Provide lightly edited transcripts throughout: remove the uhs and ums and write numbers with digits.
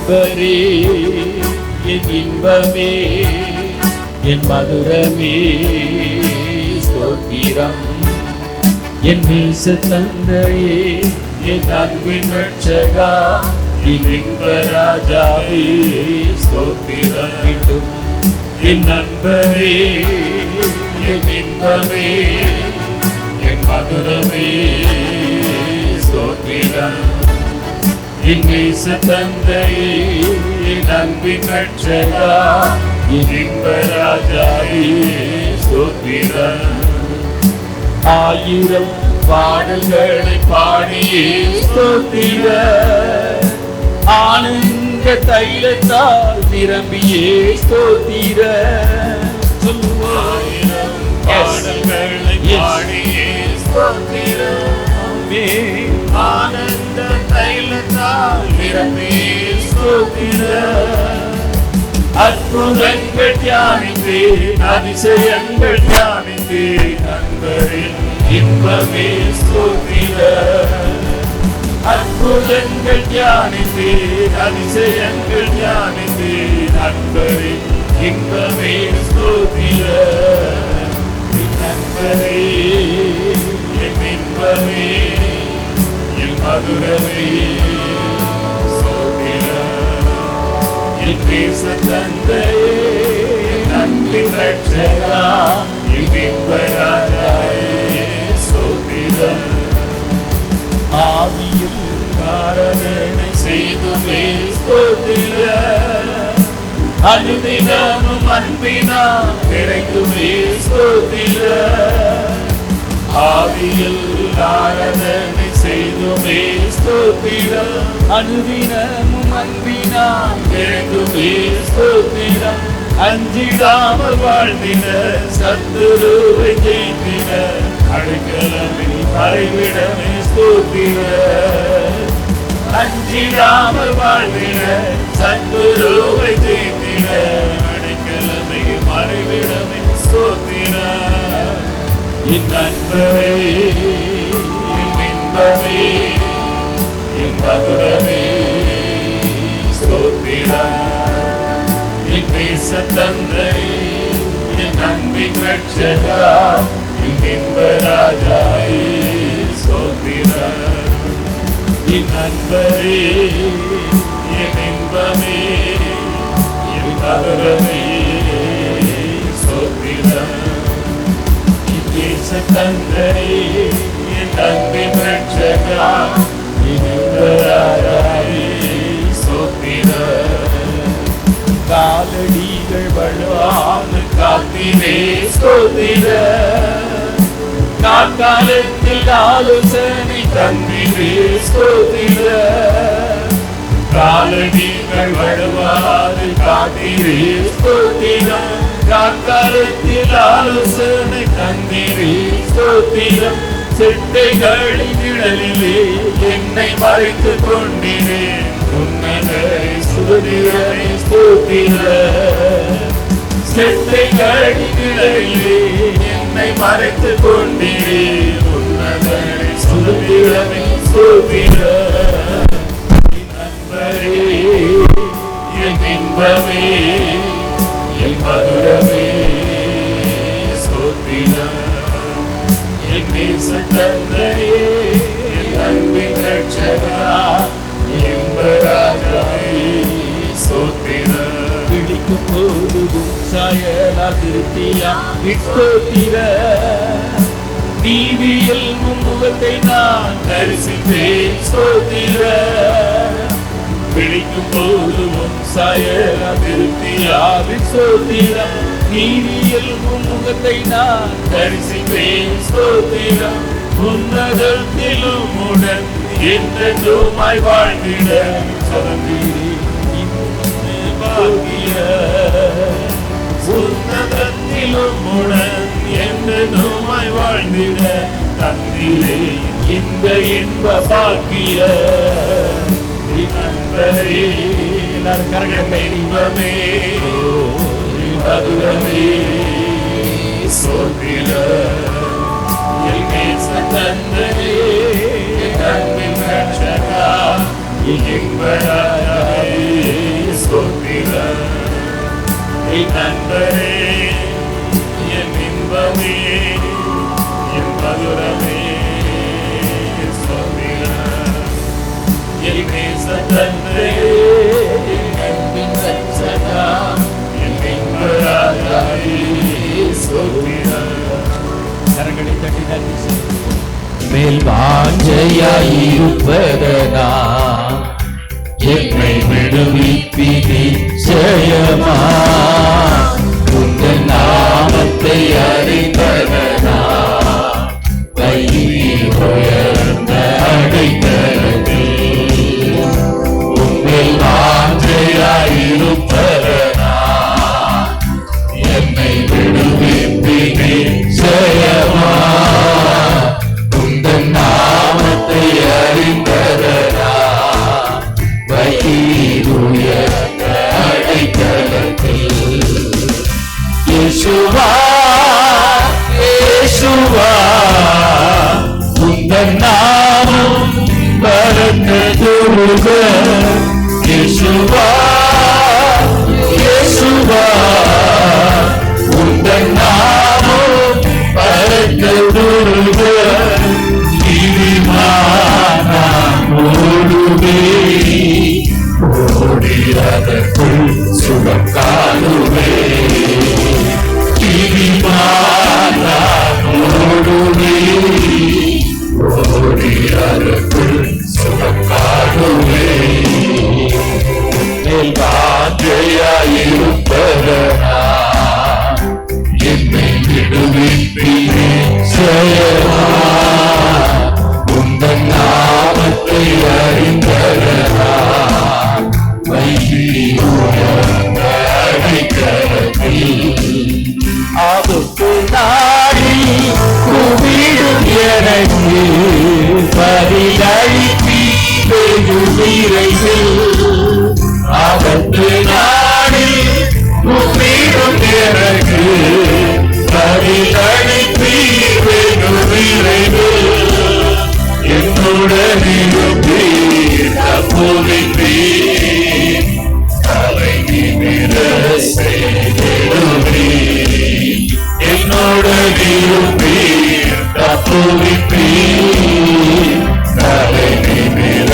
நண்பரே, என் இன்பமே, என் மதுரமே, ஸ்தோத்திரம். என் நேச தந்தையே, என் அன்பின் ரட்சகா, என் இன்ப ராஜாவே, ஸ்தோத்திரம். என் நண்பரே, என் இன்பமே, என் மதுரமே, ஸ்தோத்திரம். என் நேச தந்தையே, என் அன்பின் ரட்சகா, என் இன்ப ராஜாவே, ஸ்தோத்திரம். ஆயிரம் பாடல்களை பாடியே ஸ்தோத்திர, ஆனந்த தைலத்தால் நிரம்பியே ஸ்தோத்திர. ஆயிரம் பாடல்களை பாடியே ஸ்தோத்திர, ஆனந்த தைலத்தால் நிரம்பியே ஸ்தோத்திர. அற்புதங்கள் தியானித்தே, அதிசயங்கள் தியானித்தே, நண்பரின் இன்பமே ஸ்தோத்திர. அற்புதங்கள் தியானித்தே, அதிசயங்கள் தியானித்தே, நண்பரின் இன்பமே ஸ்தோத்திர. நண்பரே, என் இன்பமே, என் மதுரமே, என் நேச தந்தையே, என் அன்பின் ரட்சகா, என் இன்ப ராஜாவே, ஸ்தோத்திரம். ஆவியில் ஆராதனை செய்துமே ஸ்தோத்திர, அனுதினமும் அன்பினால் நிறைந்துமே ஸ்தோத்திர. ஆவியில் ஆராதனை செய்துமே ஸ்தோத்திரம், அனுதினமும் அன்பினால் நிறைந்துமே ஸ்தோத்திரம். அஞ்சிடாமல் வாழ்ந்திட, சத்துருவை ஜெயித்திட, அடைக்கலமே மறைவிடமே ஸ்தோத்திர. அஞ்சிடாமல் வாழ்ந்திட, சத்துருவை ஜெயித்திட, அடைக்கலமே மறைவிடமே ஸ்தோத்திர. என் நண்பரே, என் இன்பமே, என் மதுரமே, ஸ்தோத்திரம். என் நேச தந்தையே, என் அன்பின் ரட்சகா, என் இன்ப ராஜாவே, ஸ்தோத்திரம். என் நண்பரே, என் இன்பமே, என் மதுரமே, ஸ்தோத்திரம். என் நேச தந்தையே, என் அன்பின் ரட்சகா, என் இன்ப ராஜாவே, ஸ்தோத்திரம். காலடிகள் வழுவாம காத்திரே ஸ்தோத்திர, காலத்தில் ஆலோசனை தந்திரே ஸ்தோத்திர. காலடிகள் வழுவாது காத்திரே ஸ்தோத்திர, காலத்தில் ஆலோசனை தந்திரே ஸ்தோத்திர. செட்டைகளின் நிழலிலே என்னை மறைத்துக் கொண்டினேன், உன்னதரை சுதந்திரனை ஸ்தோத்திர. செட்டைகளின் நிழலிலே என்னை மறைத்துக் கொண்டினேன், உன்னதரை சுதந்திரனை ஸ்தோத்திர. நண்பரே, என் இன்பமே, என் மதுரமே, ஸ்தோத்திரம். என் நேச தந்தையே, என் அன்பின் ரட்சகா, என் இன்ப ராஜாவே, ஸ்தோத்திரம். பிடிக்கும் போதும் சாயலா திருப்தியா ஸ்தோத்திர. நீதியில் முன்முகத்தை நான் தரிசித்தேன் ஸ்தோத்திர. பிடிக்கும் போதும் சாயலா திருப்தியா ஸ்தோத்திரம். நீதியில் முன்முகத்தை நான் தரிசித்தேன் ஸ்தோத்திரம். உன்னதத்திலும் உடன் என்றென்றுமாய் வாழ்ந்திட பாக்கிய. உன்னதத்திலும் உடன் என்றென்றுமாய் வாழ்ந்திட தந்திலே இந்த இன்ப பாக்கிய. நண்பரே, கரகத்தை இன்பமே, மதுரமே, ஸ்தோத்திர. என் நேச தந்தையே, என் அன்பின் ரட்சகா, ஸ்தோத்திரம். என் நண்பரே, என் இன்பமே, என் மதுரமே, ஸ்தோத்திரம். என் நேச தந்தையே, என் அன்பின் ரட்சகா, என் இன்பராஜாவே, ஸ்தோத்திரம். கரங்களை தட்டி நன்றி சொல்லுங்கள். மேல் வாஞ்சையாயிருப்பதனா என்னை விடுவிப்பி நிச்சயமா. உங்கள் நாமத்தை அறிந்ததனா வழியில் உயர்ந்த அடைக்கலத்தில். உங்கள் வாஞ்சையாயிருப்பதனா என்னை விடுவிப்பி நிச்சயமா. நாமத்தை அறிந்ததனா வழியிலுயர்ந்த அடைக்கலத்தில். இயேசுவா, இயேசுவா, உந்தன் நாமம் பரந்ததுருக. இயேசுவா, இயேசுவா, உந்தன் நாமம் பரந்ததுருக. ஓடியதற்குள் சுகம் காணுவே. ஓடுவே, ஓடியதற்குள் சுகம் காணுவே. மேல் வாஞ்சையாயிருப்பதனா என்னை விடுவிப்பீரே செயலா. உந்தன் நாமத்தை அறிந்ததனா வழியில் உயர்ந்த அடைக்கலத்தில். ஆபத்து நாளில் கூவிடும் எனக்கு பதிலளிப்பி வெகு விரைவில். ஆபத்து நாளில் கூவிடும் எனக்கு பதிலளிப்பி வெகு விரைவில். என்னுடன் இருப்பீர், தப்புவிப்பீர், தலை நிமிர செய்திடுவீர். என்னுடன் இருப்பீர், தப்புவிப்பீர், தலை நிமிர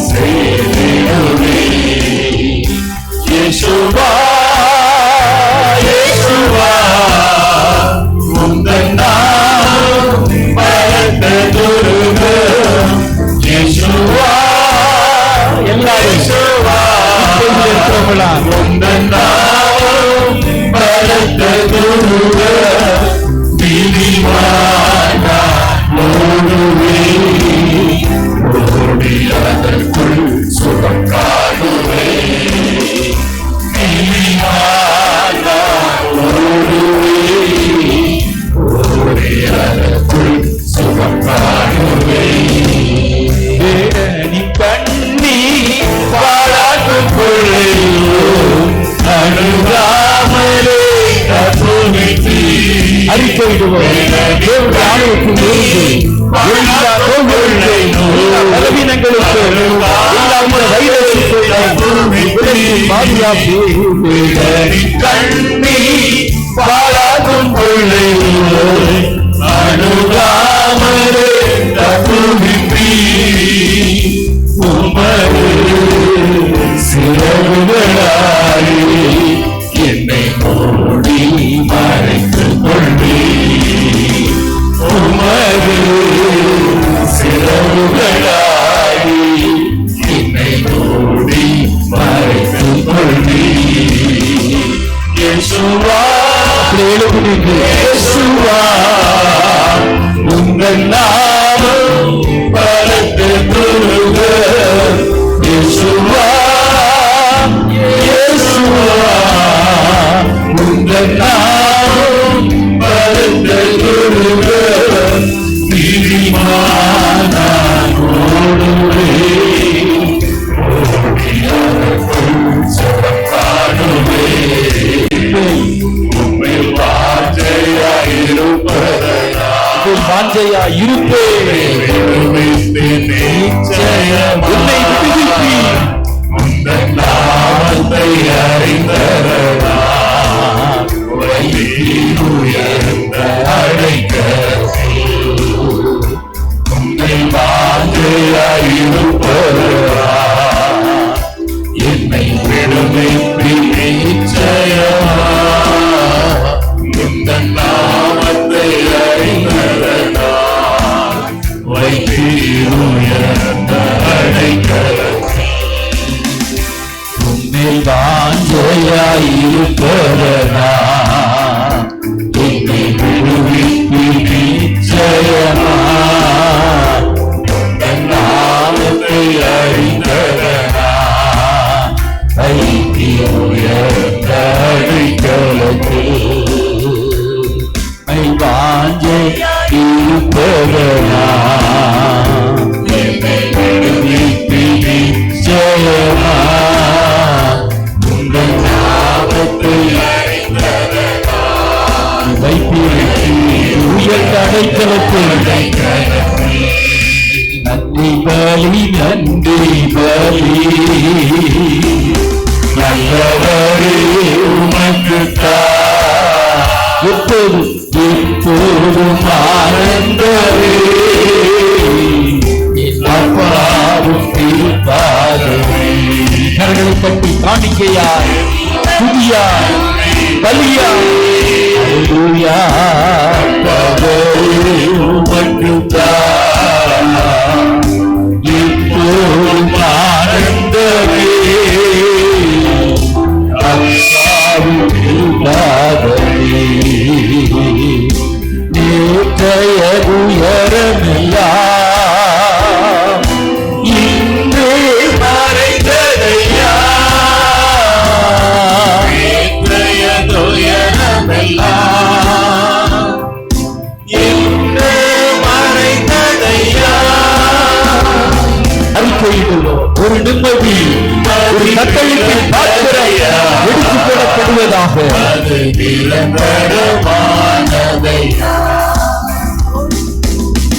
செய்திடுவீர். இயேசுவா, இயேசுவா, உந்தன் நாமம் பரந்ததுருக. இயேசுவா, எல்லாரும் உந்தன் நாமம் பரந்ததுருக. நீதிமானா ஓடுவே, ஓடியதற்குள் சுகம் காணுவே. நீதிமானா ஓடுவே, ஓடியதற்குள் சுகம் காணுவே. கண்ணி பாராட்டும் அணுகாமலே பலவீனங்களுக்கு பாதுகாப்பு. கண்ணி பாராட்டும் அணுகாமலே உமது சிறகுகளாலே என்னை மூடி மறைத்துக் கொண்டே. உமது சிறகுகளாலே என்னை மூடி மறைத்துக் கொண்டே. இயேசுவா, இயேசுவா, உங்கள் நாமம் பரந்ததுருக. இயேசுவா, இயேசுவா, உங்கள் நாமம் பரந்ததுருக. நீதிமானா ஓடுவே, ஓடியதற்குள் சுகம் காணுவே. உம்மை வாஞ்சையா வாஞ்சையா இருப்பேன். உன்னை விடுவிப்பி உந்தன் நாமத்தை அறிந்தரடா உயர்ந்த அடைக்கலத்தில் உன்னை வாஞ்சையாயிருப்பவரா என்னை விடுவிப்பி நிச்சயமா உந்தன் நாமத்தை அறிந்தரடா உயர்ந்த அடைக்கலத்தில் உன்னை வாஞ்சையாயிருப்பவரா என்னை விடுவிப்பி நிச்சயமா உந்தன் நாமத்தை அறிந்தரடா உயர்ந்த அடைக்கலத்தில் உன்னை வாஞ்சையாயிருப்பவரா என்னை விடுவிப்பி நிச்சயமா உந்தன் நாமத்தை அறிந்தரடா உயர்ந்த அடைக்கலத்தில் நன்றி பலி நன்றி பலி நல்லவரே உமக்குத்தான் எப்போது எப்போதும் ஆனந்தரே அப்பாவும் திருப்பாதமே கரங்களை பற்றி காணிக்கையா துதியா பலியா அல்லேலூயா பவரே உமக்குத்தான் எப்போதும் ஆனந்தரே அப்பாவும் திருப்பாதமே நேற்றைய உயரமெல்லாம் இன்று மறைந்ததையா நேற்றைய உயரமெல்லாம் இன்று மறைந்ததையா அறிக்கையிடுவோம். ஒரு நிம்மதி ஒரு கட்டளைக்கு பாத்திரையா எடுத்துக் கொள்ளப்படுவதாக அது நிரந்தரமானதையா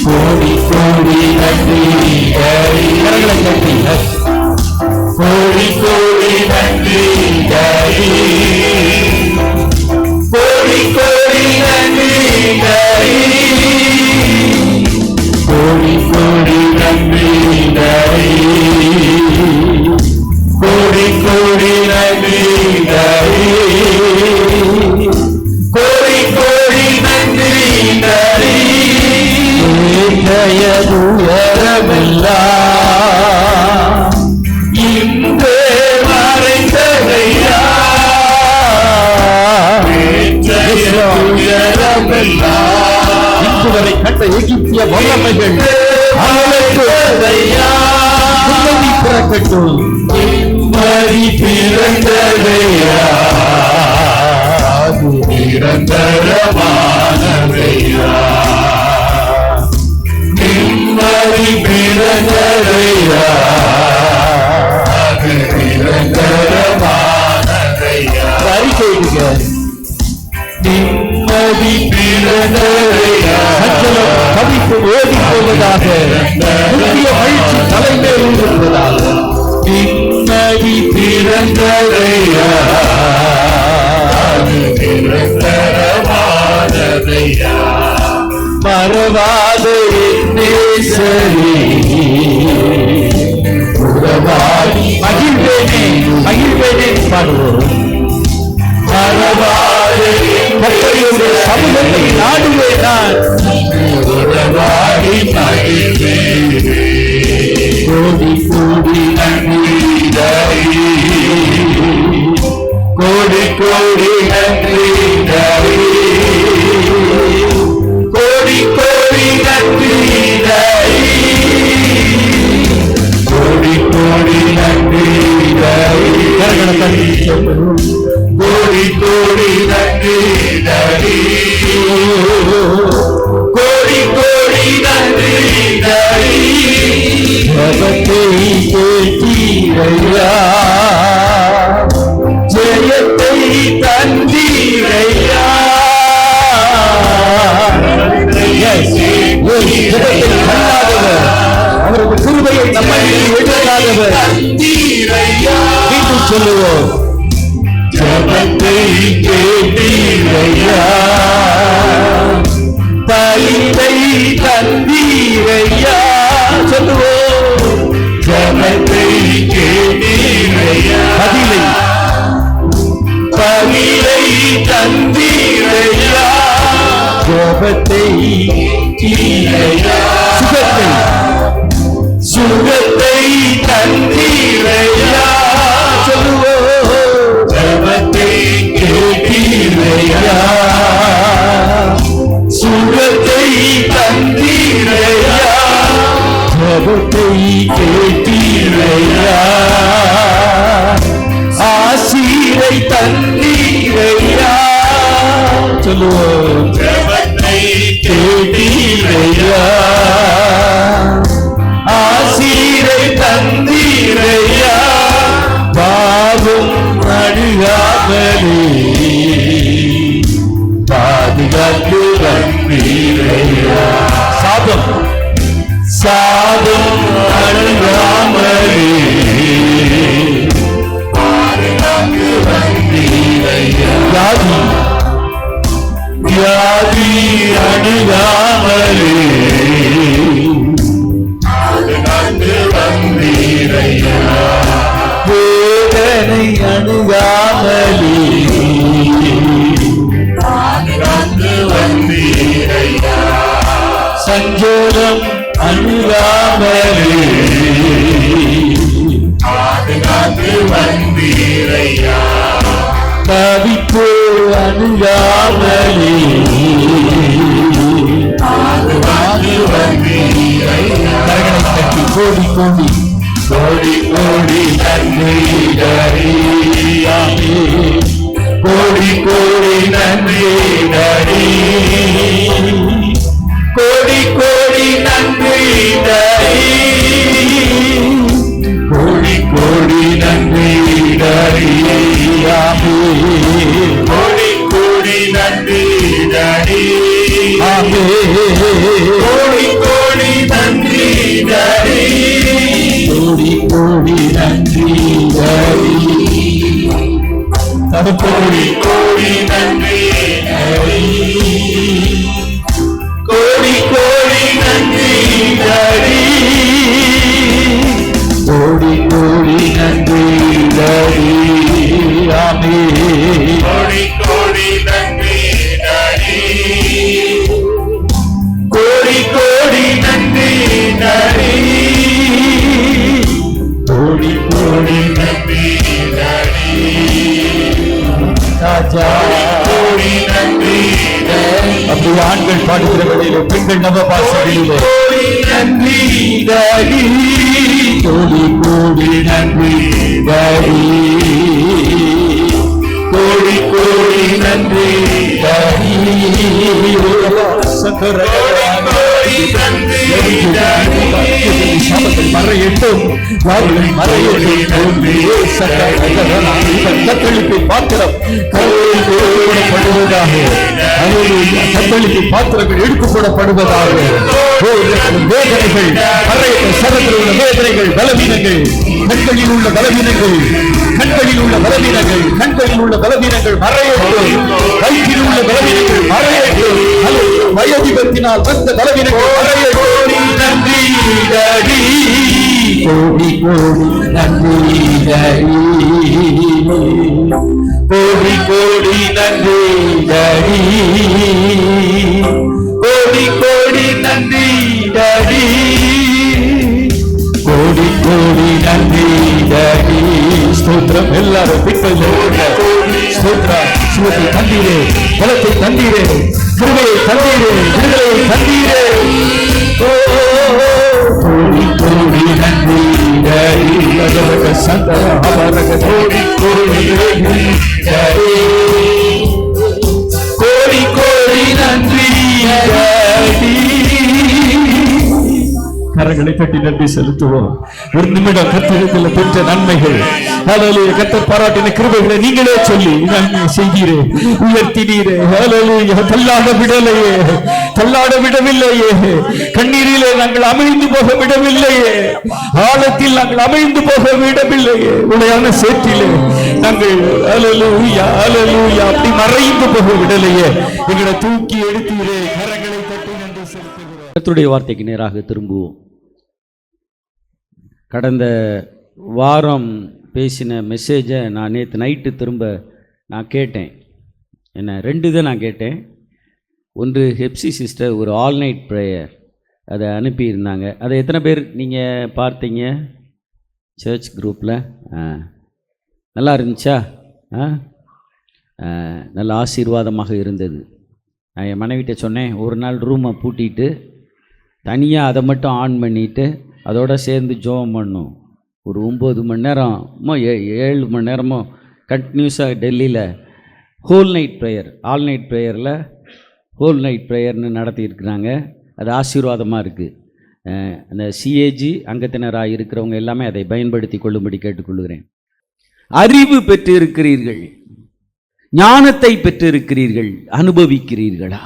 கோடி கோடி நன்றி கரங்களை கட்டி கோடி கோடி நன்றி கோடி கோடி நன்றி கோடி கோடி நன்றி கோடி கோடி நன்றி கோடி கோடி நன்றி உயரமெல்லாம் இன்று மறைந்ததையா உயரமெல்லாம் இன்று வரை கண்ட எகிப்திய வல்லமைகள் நிம்மதி பிறக்கட்டும் நிம்மதி பிறந்ததையா அது நிரந்தரமானதையா நிம்மதி பிறந்ததையா அது நிரந்தரமானதையா அறிக்கையிடுக நிம்மதி பிறந்ததையா கவிப்பு ஓடி போவதாக முக்கிய மகிழ்ச்சி தலைமையில் இருப்பதாக நிம்மதி பிறந்ததையா நிரந்தரமானதையா மறவாத நேசரே உறவாடி மகிழ்வேனே மகிழ்வேனே பாடுவோம் மறவாத கர்த்தருடைய சமூகத்தை நாடுவேன் நான் உறவாடி மகிழ்வேனே கோடி கோடி நன்றி கோடி கோடி நன்றி கோடி கோடி நன்றி கோடி கோடி நன்றி கோடி கோடி நன்றி கோடி கோடி நன்றி ஜபத்தை கேட்டீரையா ஜெயத்தை தந்தீரையா கேட்டீரையா, தலிதை தந்தீரையா, சொல்லுவோம் ஜபத்தை கேட்டீரையா, பதிலை தந்தீரையா, ஜபத்தை தீரையா, சுகத்தை தந்தீரையா, சொல்லுவோம் ஜபத்தை கேட்டீரையா, சுகத்தை தந்தீரையா, ஜபத்தை கேட்டீரையா, ஆசீரை தந்தீரையா, சொல்லுவோம் ஜபத்தை கேட்டீரையா, ஆசீரை தந்தீரையா, பாவம் அணுகாமலே பாதுகாத்து வந்தீரையா, சாபம் சாபம் அணுகாமலே பாதுகாத்து வந்தீரையா, வியாதி அணுகாமலே பாதுகாத்து வந்தீரையா, வேதனை அணுகாமலே பாதுகாத்து வந்தீரையா, சஞ்சோரம் அணுகாமலே பாதுகாத்து வந்தீரையா, தவிப்பு அணுகாமலே பாதுகாத்து வந்தீரையா, கரங்களை தட்டி கோடி கோடி கோடி கோடி நன்றி டரியாமே, கோடி கோடி நன்றி டரி, கோடி கோடி நன்றி டரி, கோடி கோடி நன்றி டரியாமே, கோடி கோடி நன்றி டரி, கோடி கோடி நன்றி டரி, கோடி கோடி நன்றி டரி, கோடி கோடி நன்றி டரி, கோடி கோடி நன்றி டரி, கோடி கோடி நன்றி டரி, ஆமே, கோடி கோடி நன்றி டரி, கோடி கோடி நன்றி டரி, கோடி கோடி நன்றி டரி, ராஜா கோடி நன்றி டரி. அப்படி ஆண்கள் பாடுகிற வேளையிலே பெண்கள் நவ பாசங்களிலே கோடி நன்றி டரி, கோடி கோடி நன்றி டரி, கோடி கோடி நன்றி டரி, சாபத்தில் மறையட்டும், கத்தளிப்பை பாத்திரம் எடுக்கப்படுவதாக, கத்தளிப்பை பாத்திரங்கள் எடுக்கப்படப்படுவதாக, வேதனைகள் மறையட்டும், சரத்தில் உள்ள வேதனைகள், பலவீனங்கள், கண்களில் உள்ள பலவீனங்கள், கண்களில் உள்ள பலவீனங்கள், கண்களில் உள்ள பலவீனங்கள் மறையட்டும், வயிற்றில் உள்ள பலவீனங்கள் மறையட்டும், வயோதிபத்தினால் வந்த பலவீனங்கள் மறையட்டும். நன்றி டரி, கோடி கோடி நன்றி டரி, கோடி கோடி நன்றி டரி, கோடி கோடி நன்றி டரி, கோடி கோடி நன்றி டரி. ஸ்தோத்திரம் எல்லாரும் பிக்கள் ஸ்தோத்ரா, சுகத்தை தந்தீரே, பலத்தை தந்தீரே, கிருபையை தந்தீரே, விடுதலையை தந்தீரே, கோடி கோடி நன்றி டரி, சந்தர அபரக கோடி கோடி டரி, கோடி கோடி நன்றி டரி. கரங்களை தட்டி நன்றி செலுத்துவோம். ஒரு நிமிடம் கர்த்தரிடத்தில் பெற்ற நன்மைகள், ஹல்லேலூயா, கர்த்தர் பாராட்டின கிருபைகளை நீங்களே சொல்லி நன்மை செய்கிறேன், உயர்த்தினீரே. ஹல்லேலூயா, தள்ளாட விடலையே, தள்ளாட விடவில்லையே, கண்ணீரிலே நாங்கள் அமிழ்ந்து போக விடவில்லையே, ஆழத்தில் நாங்கள் அமிழ்ந்து போக விடவில்லையே, உடையான சேற்றிலே நாங்கள் ஹல்லேலூயா ஹல்லேலூயா அப்படி மறைந்து போக விடலையே, எங்களை தூக்கி எடுத்தீரே. கரங்களை தட்டி நன்றி செலுத்துகிறோம். கர்த்தருடைய வார்த்தைக்கு நேராக திரும்புவோம். கடந்த வாரம் பேசின மெசேஜை நான் நேற்று நைட்டு திரும்ப நான் கேட்டேன். என்ன 2 தான் நான் கேட்டேன். ஒன்று, ஹெப்சி சிஸ்டர் ஒரு ஆல் நைட் ப்ரேயர் அதை அனுப்பியிருந்தாங்க. அதை எத்தனை பேர் நீங்கள் பார்த்தீங்க சர்ச் குரூப்பில்? நல்லா இருந்துச்சா? நல்ல ஆசீர்வாதமாக இருந்தது. நான் என் மனைவிட்ட சொன்னேன், ஒரு நாள் ரூமை பூட்டிட்டு தனியாக அதை மட்டும் ஆன் பண்ணிவிட்டு அதோடு சேர்ந்து ஜெபம் பண்ணும். ஒரு 9 மணி நேரமோ 7 மணி நேரமோ கண்டினியூஸாக டெல்லியில் whole night prayer, all night ப்ரேயரில் ஹோல் நைட் ப்ரேயர்னு நடத்தியிருக்கிறாங்க. அது ஆசீர்வாதமாக இருக்குது. அந்த சிஏஜி அங்கத்தினராக இருக்கிறவங்க எல்லாமே அதை பயன்படுத்தி கொள்ளும்படி கேட்டுக்கொள்கிறேன். அறிவு பெற்று இருக்கிறீர்கள், ஞானத்தை பெற்றிருக்கிறீர்கள், அனுபவிக்கிறீர்களா?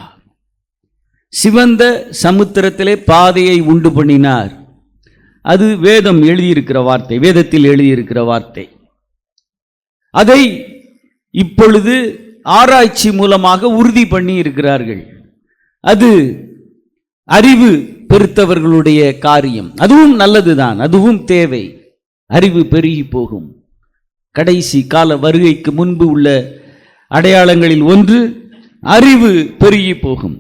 சிவந்த சமுத்திரத்திலே பாதையை உண்டு பண்ணினார். அது வேதம் எழுதியிருக்கிற வார்த்தை, வேதத்தில் எழுதியிருக்கிற வார்த்தை. அதை இப்பொழுது ஆராய்ச்சி மூலமாக உறுதி பண்ணி இருக்கிறார்கள். அது அறிவு பெருத்தவர்களுடைய காரியம். அதுவும் நல்லதுதான், அதுவும் தேவை. அறிவு பெருகி போகும். கடைசி கால வருகைக்கு முன்பு உள்ள அடையாளங்களில் ஒன்று அறிவு பெருகி போகும்.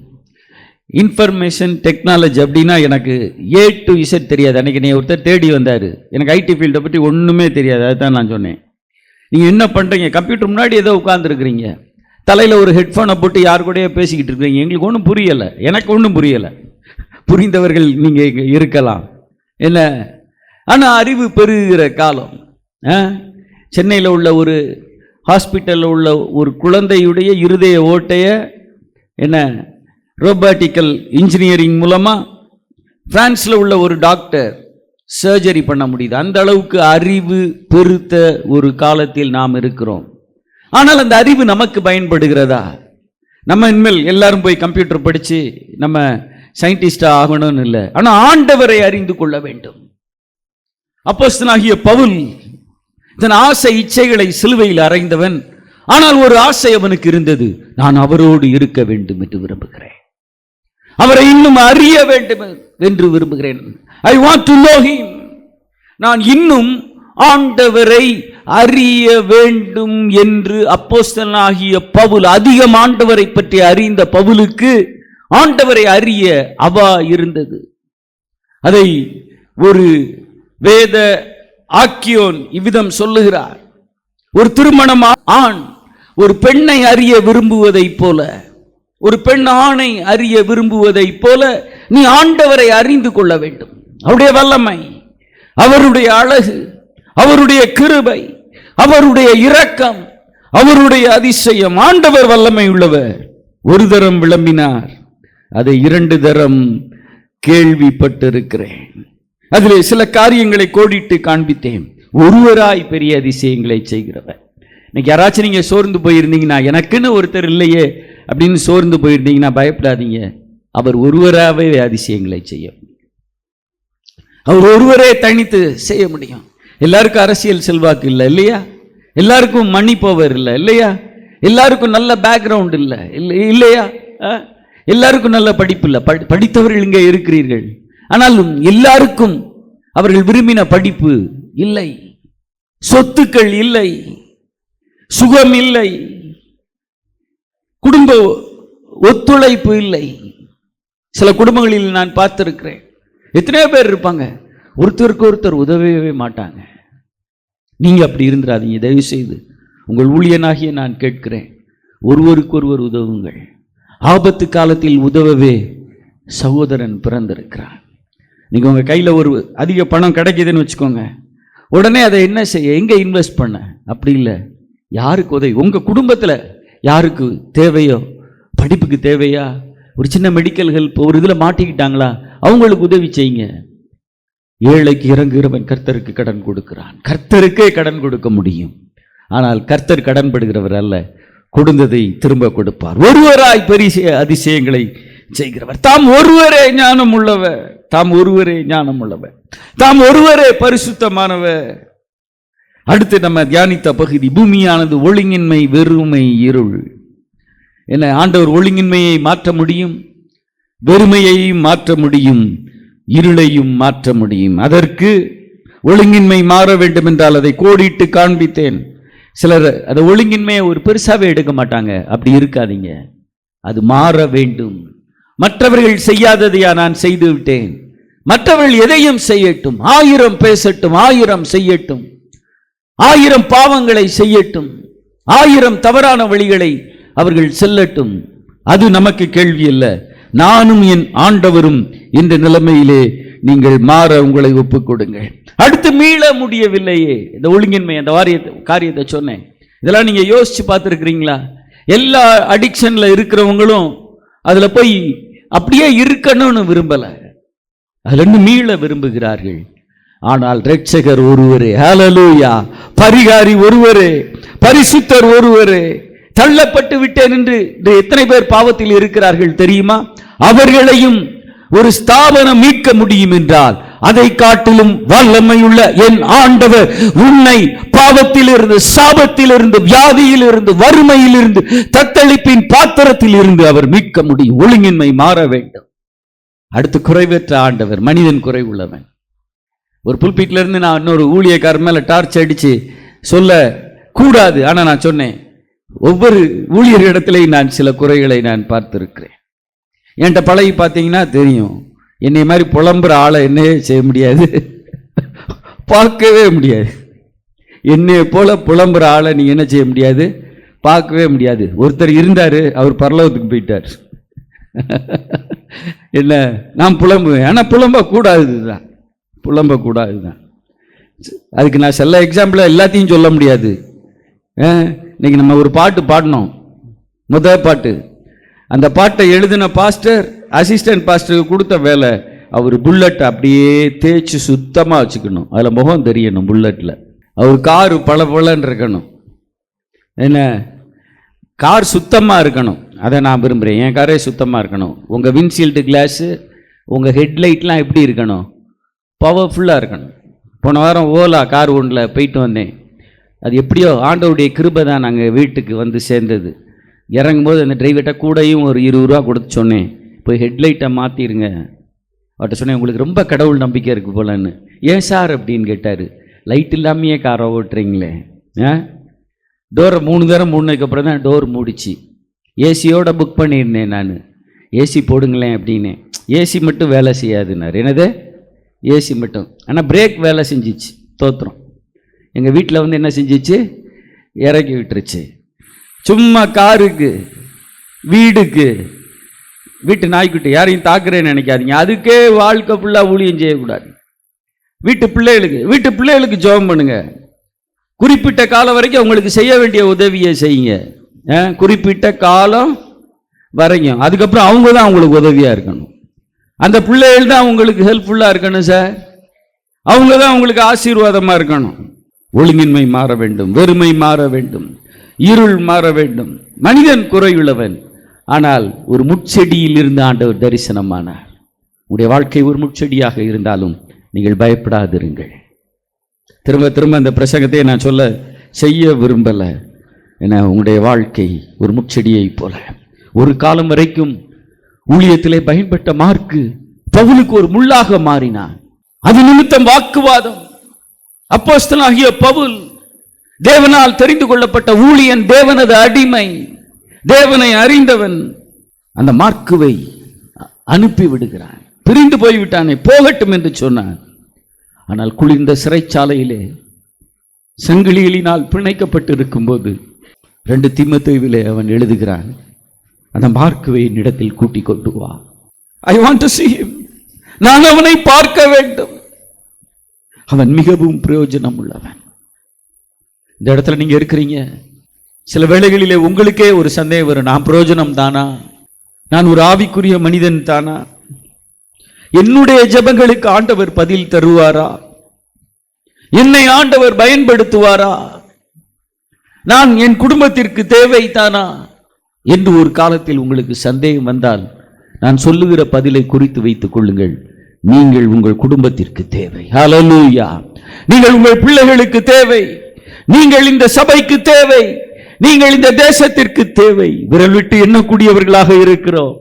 இன்ஃபர்மேஷன் டெக்னாலஜி அப்படின்னா எனக்கு A to Z தெரியாது. அன்றைக்கி நீ ஒருத்தர் தேடி வந்தார், எனக்கு ஐடி ஃபீல்டை பற்றி ஒன்றுமே தெரியாது. அதுதான் நான் சொன்னேன், நீங்கள் என்ன பண்ணுறீங்க, கம்ப்யூட்டர் முன்னாடி ஏதோ உட்காந்துருக்குறீங்க, தலையில் ஒரு ஹெட்ஃபோனை போட்டு யார் கூடயோ பேசிக்கிட்டு இருக்கிறீங்க, எங்களுக்கு ஒன்றும் புரியலை, எனக்கு ஒன்றும் புரியலை. புரிந்தவர்கள் நீங்கள் இருக்கலாம் என்ன. ஆனால் அறிவு பெருகிற காலம். சென்னையில் உள்ள ஒரு ஹாஸ்பிட்டலில் உள்ள ஒரு குழந்தையுடைய இருதய ஓட்டையை என்ன ரோபாட்டிக்கல் இன்ஜினியரிங் மூலமாக பிரான்ஸில் உள்ள ஒரு டாக்டர் சர்ஜரி பண்ண முடியுது. அந்த அளவுக்கு அறிவு பெருத்த ஒரு காலத்தில் நாம் இருக்கிறோம். ஆனால் அந்த அறிவு நமக்கு பயன்படுகிறதா? நம்ம இனிமேல் எல்லாரும் போய் கம்ப்யூட்டர் படித்து நம்ம சயின்டிஸ்டாக ஆகணும்னு இல்லை, ஆனால் ஆண்டவரை அறிந்து கொள்ள வேண்டும். அப்போஸ்தலனாகிய பவுல் தன் ஆசை இச்சைகளை சிலுவையில் அறைந்தவன். ஆனால் ஒரு ஆசை அவனுக்கு இருந்தது, நான் அவரோடு இருக்க வேண்டும் என்று விரும்புகிறேன், அவரை இன்னும் அறிய வேண்டும் என்று விரும்புகிறேன். I want to know him. நான் இன்னும் ஆண்டவரை அறிய வேண்டும் என்று அப்போஸ்தலனாகிய பவுல், அதிகம் ஆண்டவரை பற்றி அறிந்த பவுலுக்கு ஆண்டவரை அறிய அவா இருந்தது. அதை ஒரு வேத ஆக்கியோன் இவ்விதம் சொல்லுகிறார், ஒரு திருமணம் ஆண் ஒரு பெண்ணை அறிய விரும்புவதை போல, ஒரு பெண் ஆணை அறிய விரும்புவதை போல நீ ஆண்டவரை அறிந்து கொள்ள வேண்டும். அவருடைய வல்லமை, அவருடைய அழகு, அவருடைய கிருபை, அவருடைய இரக்கம், அவருடைய அதிசயம். ஆண்டவர் வல்லமை உள்ளவர். ஒரு தரம் விளம்பினார், அதை 2 தரம் கேள்விப்பட்டிருக்கிறேன். அதிலே சில காரியங்களை கோடிட்டு காண்பித்தேன். ஒருவராய் பெரிய அதிசயங்களை செய்கிறவர். இன்னைக்கு யாராச்சும் நீங்க சோர்ந்து போயிருந்தீங்கன்னா, எனக்குன்னு ஒருத்தர் இல்லையே அப்படின்னு சோர்ந்து போயிருந்தீங்கன்னா பயப்படாதீங்க. அவர் ஒருவராகவே அதிசயங்களை செய்ய முடியும். அவர் ஒருவரே தனித்து செய்ய முடியும். எல்லாருக்கும் அரசியல் செல்வாக்கு இல்லை இல்லையா? எல்லாருக்கும் மணி பவர் இல்லை இல்லையா? எல்லாருக்கும் நல்ல பேக்ரவுண்ட் இல்லை இல்லையா? எல்லாருக்கும் நல்ல படிப்பு இல்லை. படித்தவர்கள் இங்கே இருக்கிறீர்கள். ஆனாலும் எல்லாருக்கும் அவர்கள் விரும்பின படிப்பு இல்லை, சொத்துக்கள் இல்லை, சுகம் இல்லை, குடும்ப ஒத்துழைப்பு இல்லை. சில குடும்பங்களில் நான் பார்த்திருக்கிறேன், எத்தனையோ பேர் இருப்பாங்க, ஒருத்தருக்கு ஒருத்தர் உதவவே மாட்டாங்க. நீங்க அப்படி இருந்துடாதீங்க. தயவு செய்து உங்கள் ஊழியனாகிய நான் கேட்கிறேன், ஒருவருக்கு ஒருவர் உதவுங்கள். ஆபத்து காலத்தில் உதவவே சகோதரன் பிறந்திருக்கிறான். நீங்க உங்க கையில ஒரு அதிக பணம் கிடைக்குதுன்னு வச்சுக்கோங்க, உடனே அதை என்ன செய்ய, எங்க இன்வெஸ்ட் பண்ண? அப்படி இல்லை, யாருக்கு உதவி, உங்க குடும்பத்தில் யாருக்கு தேவையோ, படிப்புக்கு தேவையா, ஒரு சின்ன மெடிக்கல் ஹெல்ப், ஒரு இதில் மாட்டிக்கிட்டாங்களா, அவங்களுக்கு உதவி செய்யுங்க. ஏழைக்கு இறங்குகிறவன் கர்த்தருக்கு கடன் கொடுக்கிறான். கர்த்தருக்கே கடன் கொடுக்க முடியும். ஆனால் கர்த்தர் கடன் படுகிறவர் அல்ல, கொடுத்ததை திரும்ப கொடுப்பார். ஒருவராய் பெரிய அதிசயங்களை செய்கிறவர். தாம் ஒருவரே ஞானம் உள்ளவர், தாம் ஒருவரே ஞானம் உள்ளவர், தாம் ஒருவரே பரிசுத்தமானவர். அடுத்து நம்ம தியானித்த பகுதி, பூமியானது ஒழுங்கின்மை, வெறுமை, இருள். என்ன, ஆண்டவர் ஒழுங்கின்மையை மாற்ற முடியும், வெறுமையையும் மாற்ற முடியும், இருளையும் மாற்ற முடியும். அதற்கு ஒழுங்கின்மை மாற வேண்டும் என்றால் அதை கோடிட்டு காண்பித்தேன். சிலர் அந்த ஒழுங்கின்மையை ஒரு பெருசாவே எடுக்க மாட்டாங்க. அப்படி இருக்காதீங்க, அது மாற வேண்டும். மற்றவர்கள் செய்யாததையா நான் செய்து விட்டேன், மற்றவர்கள் எதையும் செய்யட்டும், 1000 பேசட்டும், 1000 செய்யட்டும், 1000 பாவங்களை செய்யட்டும், 1000 தவறான வழிகளை அவர்கள் செல்லட்டும், அது நமக்கு கேள்வி அல்ல. நானும் என் ஆண்டவரும் இந்த நிலைமையிலே நீங்கள் மாற உங்களை ஒப்புக் கொடுங்கள். அடுத்து மீள முடியவில்லையே, இந்த ஒழுங்கின்மை, அந்த காரியத்தை சொன்னேன். இதெல்லாம் நீங்க யோசிச்சு பார்த்துருக்கிறீங்களா? எல்லா அடிக்ஷன்ல இருக்கிறவங்களும் அதுல போய் அப்படியே இருக்கணும்னு விரும்பல, அதுல இருந்து மீள விரும்புகிறார்கள். ஆனால் இரட்சகர் ஒருவரே, ஹல்லேலூயா, பரிகாரி ஒருவரே, பரிசுத்தர் ஒருவரே. தள்ளப்பட்டு விட்டேன் என்று எத்தனை பேர் பாவத்தில் இருக்கிறார்கள் தெரியுமா? அவர்களையும் ஒரு ஸ்தாபனம் மீட்க முடியும் என்றால் அதை காட்டிலும் வல்லமையுள்ள என் ஆண்டவர் உன்னை பாவத்தில் இருந்து, சாபத்தில் இருந்து, வியாதியில் இருந்து, வறுமையில் இருந்து, தத்தளிப்பின் பாத்திரத்தில் இருந்து அவர் மீட்க முடியும். ஒழுங்கின்மை மாற வேண்டும். அடுத்து குறைவற்ற ஆண்டவர், மனிதன் குறைவுள்ளவன். ஒரு புல்பீட்ல இருந்து நான் இன்னொரு ஊழியக்காரர் மேல டார்ச் அடிச்சு சொல்ல கூடாது, ஆனா நான் சொன்னேன். ஒவ்வொரு ஊழியர் இடத்திலையும் நான் சில குறைகளை நான் பார்த்திருக்கிறேன். என்கிட்ட பழகி பார்த்தீங்கன்னா தெரியும், என்னை மாதிரி புலம்புற ஆளை என்னையே செய்ய முடியாது, பார்க்கவே முடியாது. என்னைய போல புலம்புற ஆளை நீ என்ன செய்ய முடியாது, பார்க்கவே முடியாது. ஒருத்தர் இருந்தாரு, அவர் பரலோகத்துக்கு போயிட்டார். என்ன, நான் புலம்புவேன், ஆனால் புலம்பக்கூடாதுதான், புலம்பக்கூடாதுதான். அதுக்கு நான் சில எக்ஸாம்பிள் எல்லாத்தையும் சொல்ல முடியாது. இன்னைக்கு நம்ம ஒரு பாட்டு பாடினோம், முதல் பாட்டு. அந்த பாட்டை எழுதின பாஸ்டர் அசிஸ்டன்ட் பாஸ்டருக்கு கொடுத்த வேலை, அவர் புல்லட் அப்படியே தேய்ச்சி சுத்தமாக வச்சுக்கணும், அதில் முகம் தெரியணும் புல்லட்டில். அவர் காரு பளபளன்னு இருக்கணும், என்ன, கார் சுத்தமாக இருக்கணும். அதை நான் விரும்புகிறேன், என் காரே சுத்தமாக இருக்கணும். உங்கள் விண்ட்ஷீல்டு கிளாஸு, உங்கள் ஹெட்லைட்லாம் எப்படி இருக்கணும், பவர்ஃபுல்லாக இருக்கணும். போன வாரம் ஓலா கார் ஒன்றில் போயிட்டு வந்தேன். அது எப்படியோ ஆண்டவருடைய கிருபை தான் நாங்கள் வீட்டுக்கு வந்து சேர்ந்தது. இறங்கும்போது அந்த டிரைவர்கிட்ட கூடையும் ஒரு 20 ரூபா கொடுத்து சொன்னேன், போய் ஹெட்லைட்டை மாற்றிடுங்க. அவர்கிட்ட சொன்னேன், உங்களுக்கு ரொம்ப கடவுள் நம்பிக்கை இருக்குது போலன்னு. ஏன் சார் அப்படின்னு கேட்டார். லைட் இல்லாமையே காரை ஓட்டுறீங்களே. டோரை 3 தரம் மூடினதுக்கப்புறம் தான் டோர் மூடிச்சு. ஏசியோட புக் பண்ணியிருந்தேன் நான், ஏசி போடுங்களேன் அப்படின்னேன். ஏசி மட்டும் வேலை செய்யாதுன்னார். என்னது, ஏசி மட்டும், ஆனால் பிரேக் வேலை செஞ்சிச்சு. தோத்திரம். எங்கள் வீட்டில் வந்து என்ன செஞ்சிச்சு, இறக்கி விட்டுருச்சு. சும்மா காருக்கு, வீடுக்கு, வீட்டு நாய்க்குட்டி யாரையும் தாக்குறேன்னு நினைக்காதீங்க, அதுக்கே வாழ்க்கை ஃபுல்லாக ஊழியம் செய்யக்கூடாது. வீட்டு பிள்ளைகளுக்கு ஜெபம் பண்ணுங்க. குறிப்பிட்ட காலம் வரைக்கும் உங்களுக்கு செய்ய வேண்டிய உதவியை செய்யுங்க, குறிப்பிட்ட காலம் வரைக்கும். அதுக்கப்புறம் அவங்க தான் அவங்களுக்கு உதவியாக இருக்கணும். அந்த பிள்ளைகள் தான் உங்களுக்கு ஹெல்ப்ஃபுல்லாக இருக்கணும் சார், அவங்க தான் உங்களுக்கு ஆசீர்வாதமாக இருக்கணும். ஒழுங்கின்மை மாற வேண்டும், வெறுமை மாற வேண்டும், இருள் மாற வேண்டும். மனிதன் குறையுள்ளவன், ஆனால் ஒரு முட்செடியில் இருந்து ஆண்டவர் தரிசனமானார். உங்களுடைய வாழ்க்கை ஒரு முட்செடியாக இருந்தாலும் நீங்கள் பயப்படாதிருங்கள். திரும்ப திரும்ப அந்த பிரசங்கத்தை நான் செய்ய விரும்பலை. என உங்களுடைய வாழ்க்கை ஒரு முட்செடியை போல. ஒரு காலம் வரைக்கும் ஊழியத்திலே பயன்பட்ட மார்க்கு பவுலுக்கு ஒரு முள்ளாக மாறினான். அது நிமித்தம் வாக்குவாதம். அப்போஸ்தலனாகிய பவுல் தேவனால் தெரிந்து கொள்ளப்பட்ட ஊழியன், தேவனது அடிமை, தேவனை அறிந்தவன். அந்த மார்க்குவை அனுப்பி விடுகிறான். பிரிந்து போய்விட்டானே, போகட்டும் என்று சொன்னான். ஆனால் குளிர்ந்த சிறைச்சாலையிலே சங்கிலிகளினால் பிணைக்கப்பட்டு இருக்கும்போது 2 தீமோத்தேயுவிலே அவன் எழுதுகிறான், அந்த மார்க்குவை என்னிடத்தில் கூட்டிக் கொண்டு வா. I want to see him. நான் அவனை பார்க்க வேண்டும். அவன் மிகவும் பிரயோஜனம் உள்ளவன். இந்த இடத்துல நீங்க இருக்கிறீங்க, சில வேளைகளிலே உங்களுக்கே ஒரு சந்தேகம் வரும், நான் பிரயோஜனம் தானா, நான் ஒரு ஆவிக்குரிய மனிதன் தானா, என்னுடைய ஜெபங்களுக்கு ஆண்டவர் பதில் தருவாரா? என்னை ஆண்டவர் பயன்படுத்துவாரா? நான் என் குடும்பத்திற்கு தேவைதானா என்று ஒரு காலத்தில் உங்களுக்கு சந்தேகம் வந்தால் நான் சொல்லுகிற பதிலை குறித்து வைத்துக் கொள்ளுங்கள். நீங்கள் உங்கள் குடும்பத்திற்கு தேவை. ஹல்லேலூயா. நீங்கள் உங்கள் பிள்ளைகளுக்கு தேவை. நீங்கள் இந்த சபைக்கு தேவை. நீங்கள் இந்த தேசத்திற்கு தேவை. விரல் விட்டு எண்ணக்கூடியவர்களாக இருக்கிறோம்.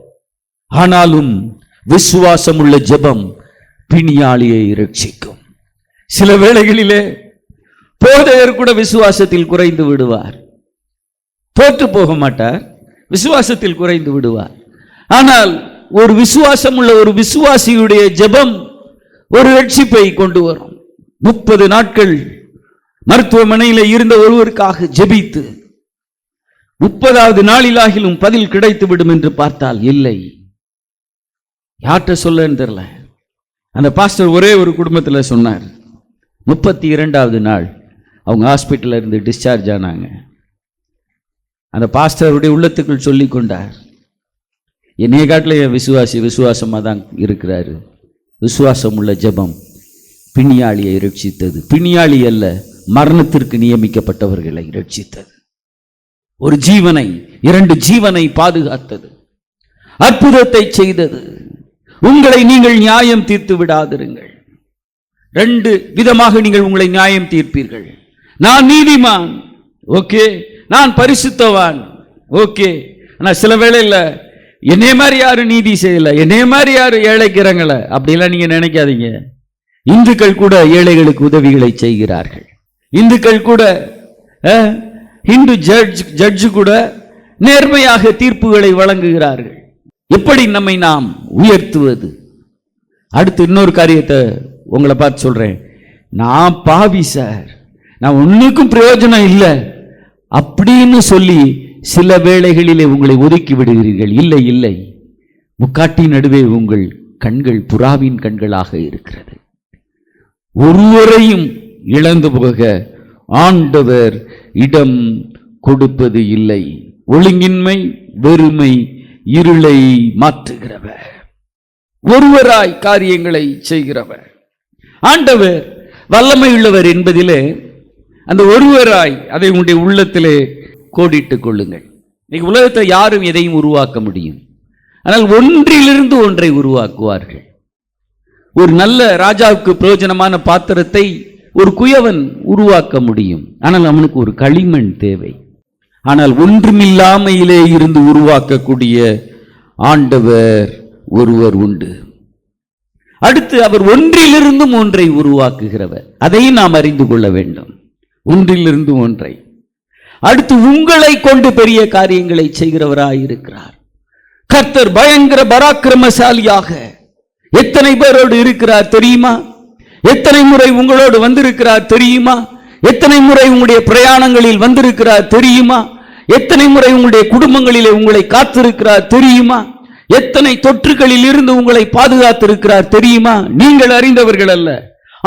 ஆனாலும் விசுவாசம் உள்ள ஜெபம் பிணியாளியை ரட்சிக்கும். சில வேளைகளிலே போதகர் கூட விசுவாசத்தில் குறைந்து விடுவார். தோற்று போக மாட்டார், விசுவாசத்தில் குறைந்து விடுவார். ஆனால் ஒரு விசுவாசம் உள்ள ஒரு விசுவாசியுடைய ஜெபம் ஒரு ரட்சிப்பை கொண்டு வரும். 30 நாட்கள் மருத்துவமனையில் இருந்த ஒருவருக்காக ஜெபித்து 30வது நாளிலாகிலும் பதில் கிடைத்து விடும் என்று பார்த்தால் இல்லை. யார்கிட்ட சொல்லன்னு தெரியல. அந்த பாஸ்டர் ஒரே ஒரு குடும்பத்தில் சொன்னார். 32வது நாள் அவங்க ஹாஸ்பிட்டலில் இருந்து டிஸ்சார்ஜ் ஆனாங்க. அந்த பாஸ்டருடைய உள்ளத்துக்குள் சொல்லி கொண்டார், என்னைய காட்டில் என் விசுவாசமாக தான் இருக்கிறாரு. விசுவாசம் உள்ள ஜெபம் பிணியாளியை ரட்சித்தது. பிணியாளி அல்ல, மரணத்திற்கு நியமிக்கப்பட்டவர்களை ரட்சித்தது. ஒரு ஜீவனை, 2 ஜீவனை பாதுகாத்தது. அற்புதத்தை செய்தது. உங்களை நீங்கள் நியாயம் தீர்த்து விடாதிருங்கள். 2 விதமாக நீங்கள் உங்களை நியாயம் தீர்ப்பீர்கள். நான் நீதிமான், ஓகே. நான் பரிசுத்தவான், ஓகே. ஆனால் சில வேளையில் என்னைய மாதிரி யாரும் நீதி செய்யல, என்னைய மாதிரி யாரும் ஏழைக்கு இறங்கல, அப்படிலாம் நீங்க நினைக்காதீங்க. இந்துக்கள் கூட ஏழைகளுக்கு உதவிகளை செய்கிறார்கள். இந்துக்கள் கூட இந்து ஜட்ஜு கூட நேர்மையாக தீர்ப்புகளை வழங்குகிறார்கள். எப்படி நம்மை நாம் உயர்த்துவது? அடுத்து இன்னொரு காரியத்தை உங்களை பார்த்து சொல்றேன். நான் பாவி சார், நான் ஒன்னுக்கும் பிரயோஜனம் இல்லை அப்படின்னு சொல்லி சில வேளைகளிலே உங்களை ஒதுக்கி விடுகிறீர்கள். இல்லை இல்லை, முக்காட்டின் நடுவே உங்கள் கண்கள் புறாவின் கண்களாக இருக்கிறது. ஒருவரையும் இழந்து போக ஆண்டவர் இடம் கொடுப்பது இல்லை. ஒழுங்கின்மை, வெறுமை, இருளை மாற்றுகிறவர், ஒருவராய் காரியங்களை செய்கிறவர். ஆண்டவர் வல்லமை உள்ளவர் என்பதிலே அந்த ஒருவராய் அதை உங்களுடைய உள்ளத்திலே கோடிட்டுக் கொள்ளுங்கள். இன்னைக்கு உலகத்தை யாரும் எதையும் உருவாக்க முடியும், ஆனால் ஒன்றிலிருந்து ஒன்றை உருவாக்குவார்கள். ஒரு நல்ல ராஜாவுக்கு பிரயோஜனமான பாத்திரத்தை ஒரு குயவன் உருவாக்க முடியும், ஆனால் அவனுக்கு ஒரு களிமண் தேவை. ஆனால் ஒன்றுமில்லாமையிலே இருந்து உருவாக்கக்கூடிய ஆண்டவர் ஒருவர் உண்டு. அடுத்து அவர் ஒன்றிலிருந்தும் ஒன்றை உருவாக்குகிறவர், அதையும் நாம் அறிந்து கொள்ள வேண்டும். ஒன்றிலிருந்து ஒன்றை. அடுத்து உங்களை கொண்டு பெரிய காரியங்களை செய்கிறவராயிருக்கிறார். கர்த்தர் பயங்கர பராக்கிரமசாலியாக எத்தனை பேரோடு இருக்கிறார் தெரியுமா? எத்தனை முறை உங்களோடு வந்திருக்கிறார் தெரியுமா? எத்தனை முறை உங்களுடைய பிரயாணங்களில் வந்திருக்கிறார் தெரியுமா? எத்தனை முறை உங்களுடைய குடும்பங்களிலே உங்களை காத்திருக்கிறார் தெரியுமா? எத்தனை தொற்றுகளில் இருந்து உங்களை பாதுகாத்திருக்கிறார் தெரியுமா? நீங்கள் அறிந்தவர்கள் அல்ல,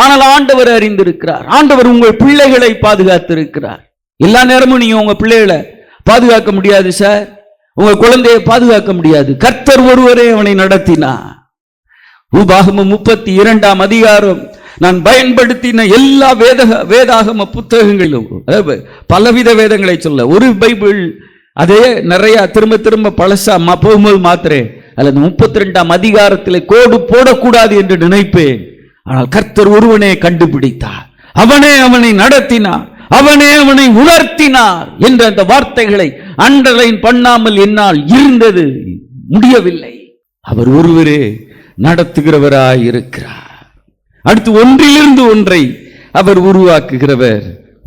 ஆனால் ஆண்டவர் அறிந்திருக்கிறார். ஆண்டவர் உங்கள் பிள்ளைகளை பாதுகாத்திருக்கிறார். எல்லா நேரமும் நீங்க உங்க பிள்ளைகளை பாதுகாக்க முடியாது சார், உங்க குழந்தையை பாதுகாக்க முடியாது. கர்த்தர் ஒருவரே அவனை நடத்தினார். உபாகமம் 32ஆம் அதிகாரம் நான் பயன்படுத்தின எல்லா வேதாகம புத்தகங்களிலும், பலவித வேதங்களை சொல்ல, ஒரு பைபிள் அதே நிறைய திரும்ப திரும்ப பழசா போகும்போது மாத்திரேன். அல்லது 32ஆம் அதிகாரத்தில் கோடு போடக்கூடாது என்று நினைப்பேன். ஆனால் கர்த்தர் ஒருவனே கண்டுபிடித்தார், அவனே அவனை நடத்தினார், அவனே அவனை உணர்த்தினார் என்ற அந்த வார்த்தைகளை அண்டர்லைன் பண்ணாமல் என்னால் இருந்தது முடியவில்லை. அவர் ஒருவரே நடத்துகிறவராய் இருக்கிறார். அடுத்து ஒன்றிலிருந்து ஒன்றை அவர் உருவாக்குகிறவர்.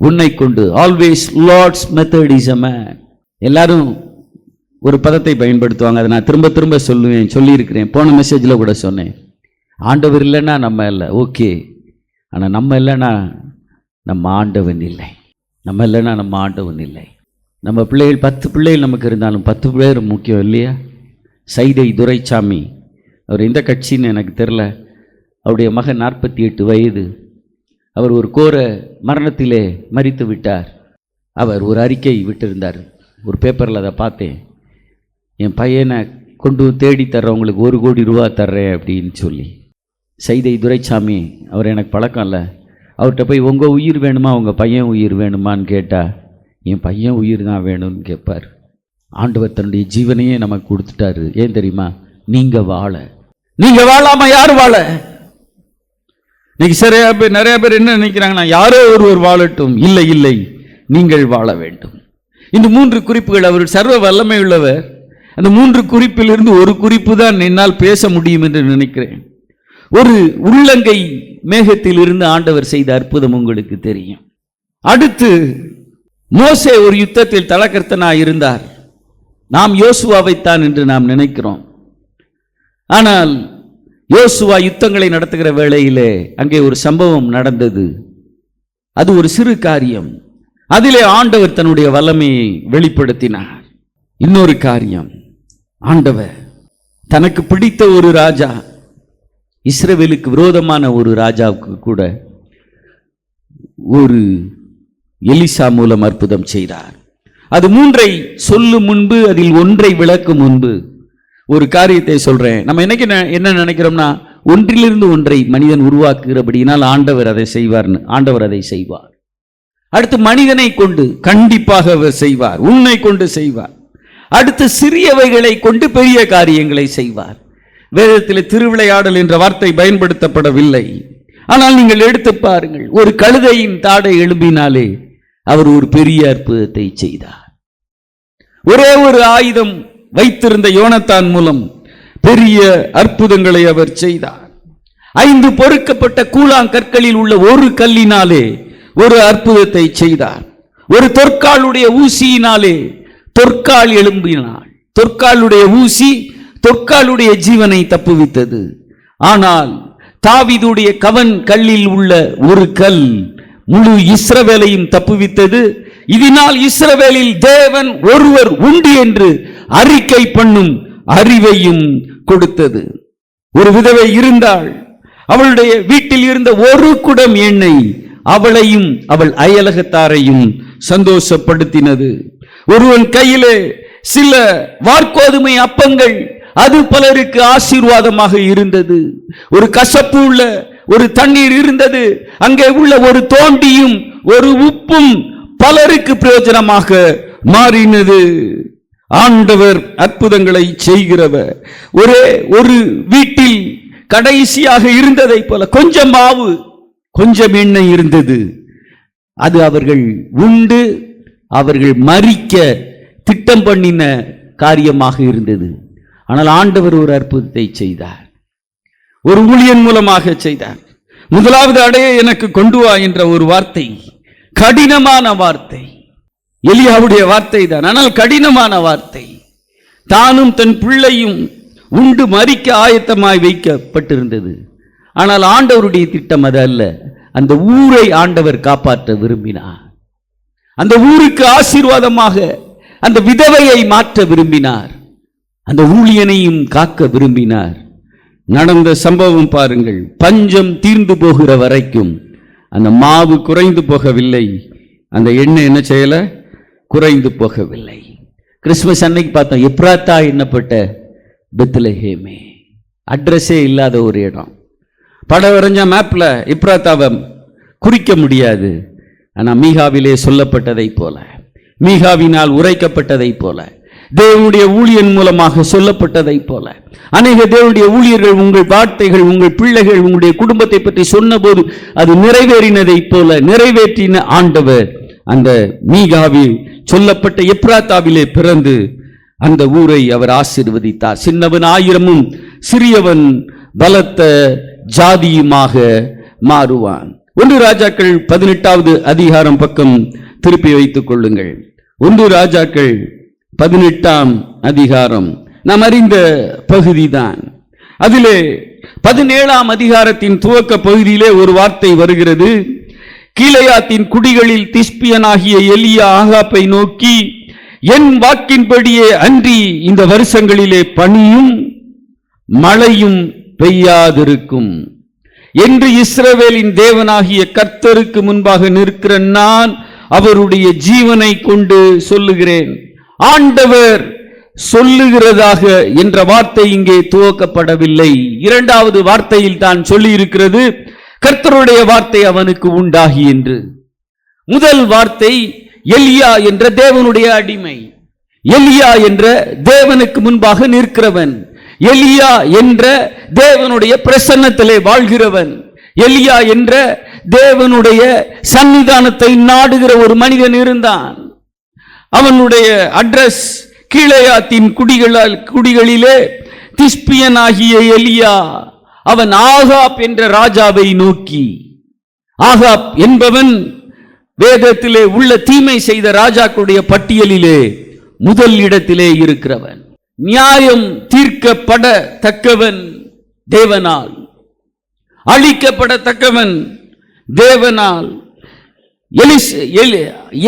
உன்னை கொண்டு always Lord's method is a man. எல்லாரும் ஒரு பதத்தை பயன்படுத்துவாங்க, அதை நான் திரும்ப திரும்ப சொல்லுவேன், சொல்லியிருக்கிறேன், போன மெசேஜில் கூட சொன்னேன். ஆண்டவர் இல்லைன்னா நம்ம இல்லை, ஓகே. ஆனால் நம்ம இல்லைன்னா நம்ம ஆண்டவன் இல்லை. நம்ம இல்லைன்னா நம்ம ஆண்டவன் இல்லை. நம்ம பிள்ளைகள் 10 பிள்ளைகள் நமக்கு இருந்தாலும் 10 பேர் முக்கியம் இல்லையா? சைதை துரைசாமி, அவர் எந்த கட்சின்னு எனக்கு தெரில. அவருடைய மகன் 48 வயது. அவர் ஒரு கோர மரணத்திலே மரித்து விட்டார். அவர் ஒரு அறிக்கை விட்டிருந்தார், ஒரு பேப்பரில் அதை பார்த்தேன். என் பையனை கொண்டு தேடி தர்றவங்களுக்கு 1 கோடி ரூபா தர்றேன் அப்படின்னு சொல்லி. சைதை துரைசாமி, அவர் எனக்கு பழக்கம் இல்லை, அவர்கிட்ட போய் உங்கள் உயிர் வேணுமா உங்கள் பையன் உயிர் வேணுமான்னு கேட்டால் என் பையன் உயிர் தான் வேணும்னு கேட்பார். ஆண்டவர் தன்னுடைய ஜீவனையே நமக்கு கொடுத்துட்டாரு. ஏன் தெரியுமா? நீங்கள் வாழாம யார் வாழ? இன்னைக்கு நிறைய பேர் என்ன நினைக்கிறாங்கன்னா, யாரோ ஒருவர் வாழட்டும். இல்லை இல்லை, நீங்கள் வாழ வேண்டும். இந்த 3 குறிப்புகள், அவர் சர்வ வல்லமை உள்ளவர். அந்த 3 குறிப்பிலிருந்து ஒரு குறிப்பு தான் என்னால் பேச முடியும் என்று நினைக்கிறேன். ஒரு உள்ளங்கை மேகத்தில் இருந்து ஆண்டவர் செய்த அற்புதம் உங்களுக்கு தெரியும். அடுத்து மோசே ஒரு யுத்தத்தில் தலகர்த்தனாய் இருந்தார். நாம் யோசுவாவைத்தான் என்று நாம் நினைக்கிறோம். ஆனால் யோசுவா யுத்தங்களை நடத்துகிற வேளையிலே அங்கே ஒரு சம்பவம் நடந்தது. அது ஒரு சிறு காரியம். அதிலே ஆண்டவர் தன்னுடைய வல்லமையை வெளிப்படுத்தினார். இன்னொரு காரியம், ஆண்டவர் தனக்கு பிடித்த ஒரு ராஜா, இஸ்ரவேலுக்கு விரோதமான ஒரு ராஜாவுக்கு கூட ஒரு எலிசா மூலம் அற்புதம் செய்தார். அது 3ஐ சொல்லும் முன்பு, அதில் 1ஐ விளக்கும் முன்பு ஒரு காரியத்தை சொல்றேன். நம்ம என்னைக்கு என்ன நினைக்கிறோம்னா, ஒன்றிலிருந்து ஒன்றை மனிதன் உருவாக்குகிறபடியினால் ஆண்டவர் அதை செய்வார்னு. ஆண்டவர் அதை செய்வார். அடுத்து மனிதனை கொண்டு கண்டிப்பாக அவர் செய்வார், உன்னை கொண்டு செய்வார். அடுத்து சிறியவைகளை கொண்டு பெரிய காரியங்களை செய்வார். வேதத்தில் திருவிளையாடல் என்ற வார்த்தை பயன்படுத்தப்படவில்லை. ஆனால் நீங்கள் எடுத்து பாருங்கள், ஒரு கழுதையின் தாடை எழும்பினாலே அவர் ஒரு பெரிய அற்புதத்தை செய்தார். ஒரே ஒரு ஆயுதம் வைத்திருந்த யோனத்தான் மூலம் பெரிய அற்புதங்களை அவர் செய்தார். 5 பொறுக்கப்பட்ட கூழாங்கற்களில் உள்ள ஒரு கல்லினாலே ஒரு அற்புதத்தை செய்தார். ஒரு தொற்காலுடைய ஊசியினாலே தொற்கால் எழும்பினாள். தொற்காலுடைய ஊசி தொற்காலுடைய ஜீவனை தப்புவித்தது. ஆனால் தாவீதுடைய கவன் கல்லில் உள்ள ஒரு கல் முழு இஸ்ரவேலையும் தப்புவித்தது. இதனால் இஸ்ரவேலில் தேவன் ஒருவர் உண்டு என்று அறிக்கை பண்ணும் அறிவையும் கொடுத்தது. ஒரு விதவை இருந்தாள். அவளுடைய வீட்டில் இருந்த ஒரு குடம் எண்ணெய் அவளையும் அவள் அயலகத்தாரையும் சந்தோஷப்படுத்தினது. ஒருவன் கையிலே சில வார்கோதுமை அப்பங்கள், அது பலருக்கு ஆசீர்வாதமாக இருந்தது. ஒரு கசப்பு உள்ள ஒரு தண்ணீர் இருந்தது. அங்கே உள்ள ஒரு தோண்டியும் ஒரு உப்பும் பலருக்கு பிரயோஜனமாக மாறினது. ஆண்டவர் அற்புதங்களை செய்கிறவர். ஒரே ஒரு வீட்டில் கடைசியாக இருந்ததை போல கொஞ்சம் மாவு கொஞ்சம் எண்ணெய் இருந்தது. அது அவர்கள் உண்டு அவர்கள் மரிக்க திட்டம் பண்ணின காரியமாக இருந்தது. ஆனால் ஆண்டவர் ஒரு அற்புதத்தை செய்தார். ஒரு ஊழியன் மூலமாக செய்தார். முதலாவது அடைய எனக்கு கொண்டு வா என்ற ஒரு வார்த்தை, கடினமான வார்த்தை, எலியாவுடைய வார்த்தை தான். ஆனால் கடினமான வார்த்தை. தானும் தன் பிள்ளையும் உண்டு மரிக்க ஆயத்தமாய் வைக்கப்பட்டிருந்தது. ஆனால் ஆண்டவருடைய திட்டம் அது அல்ல. அந்த ஊரை ஆண்டவர் காப்பாற்ற விரும்பினார். அந்த ஊருக்கு ஆசீர்வாதமாக அந்த விதவையை மாற்ற விரும்பினார். அந்த ஊழியனையும் காக்க விரும்பினார். நடந்த சம்பவம் பாருங்கள். பஞ்சம் தீர்ந்து போகிற வரைக்கும் அந்த மாவு குறைந்து போகவில்லை. அந்த எண்ணெய் என்ன செய்யல? குறைந்து போகவில்லை. கிறிஸ்துமஸ் அன்னைக்கு பார்த்தோம், எப்ராத்தா என்னப்பட்ட பெத்லஹேமே, அட்ரஸே இல்லாத ஒரு இடம். படம் வரைஞ்ச மேப்ல எப்ராத்தாவை குறிக்க முடியாது. ஆனால் மீகாவிலே சொல்லப்பட்டதை போல, மீகாவினால் உரைக்கப்பட்டதை போல, தேவனுடைய ஊழியன் மூலமாக சொல்லப்பட்டதை போல, அநேக தேவனுடைய ஊழியர்கள் உங்கள் வார்த்தைகள், உங்கள் பிள்ளைகள், உங்களுடைய குடும்பத்தை பற்றி சொன்னபோது அது நிறைவேறினதை போல நிறைவேற்றின ஆண்டவர் அந்த மீகாவில் சொல்லப்பட்ட எப்ராத்தாவிலே பிறந்து அந்த ஊரை அவர் ஆசீர்வதித்தார். சின்னவன் 1000 சிறியவன் பலத்த ஜாதியுமாக மாறுவான். 1 ராஜாக்கள் 18வது அதிகாரம் பக்கம் திருப்பி வைத்துக் கொள்ளுங்கள். 1 ராஜாக்கள் 18ஆம் அதிகாரம் நாம் அறிந்த பகுதிதான். அதிலே 17ஆம் அதிகாரத்தின் துவக்க பகுதியிலே ஒரு வார்த்தை வருகிறது. கீலேயாத்தின் குடிகளில் திஸ்பியனாகிய எலியா ஆகாப்பை நோக்கி, என் வாக்கின்படியே அன்றி இந்த வருஷங்களிலே பனியும் மழையும் பெய்யாதிருக்கும் என்று இஸ்ரவேலின் தேவனாகிய கர்த்தருக்கு முன்பாக நிற்கிற நான் அவருடைய ஜீவனை கொண்டு சொல்லுகிறேன். ஆண்டவர் சொல்லுகிறதாக என்ற வார்த்தை இங்கே துவக்கப்படவில்லை. இரண்டாவது வார்த்தையில் தான் சொல்லி இருக்கிறது, கர்த்தருடைய வார்த்தை அவனுக்கு உண்டாகி என்று. முதல் வார்த்தை எலியா என்ற தேவனுடைய அடிமை, எலியா என்ற தேவனுக்கு முன்பாக நிற்கிறவன், எலியா என்ற தேவனுடைய பிரசன்னத்திலே வாழ்கிறவன், எலியா என்ற தேவனுடைய சன்னிதானத்தை நாடுகிற ஒரு மனிதன் இருந்தான். அவனுடைய அட்ரஸ் கீலேயாத்தின் குடிகளிலே திஸ்பியனாகிய எலியா. அவன் ஆகாப் என்ற ராஜாவை நோக்கி, ஆகாப் என்பவன் வேதத்திலே உள்ள தீமை செய்த ராஜாக்களுடைய பட்டியலிலே முதல் இடத்திலே இருக்கிறவன். நியாயம் தீர்க்கப்படத்தக்கவன் தேவனால், அழிக்கப்படத்தக்கவன் தேவனால்.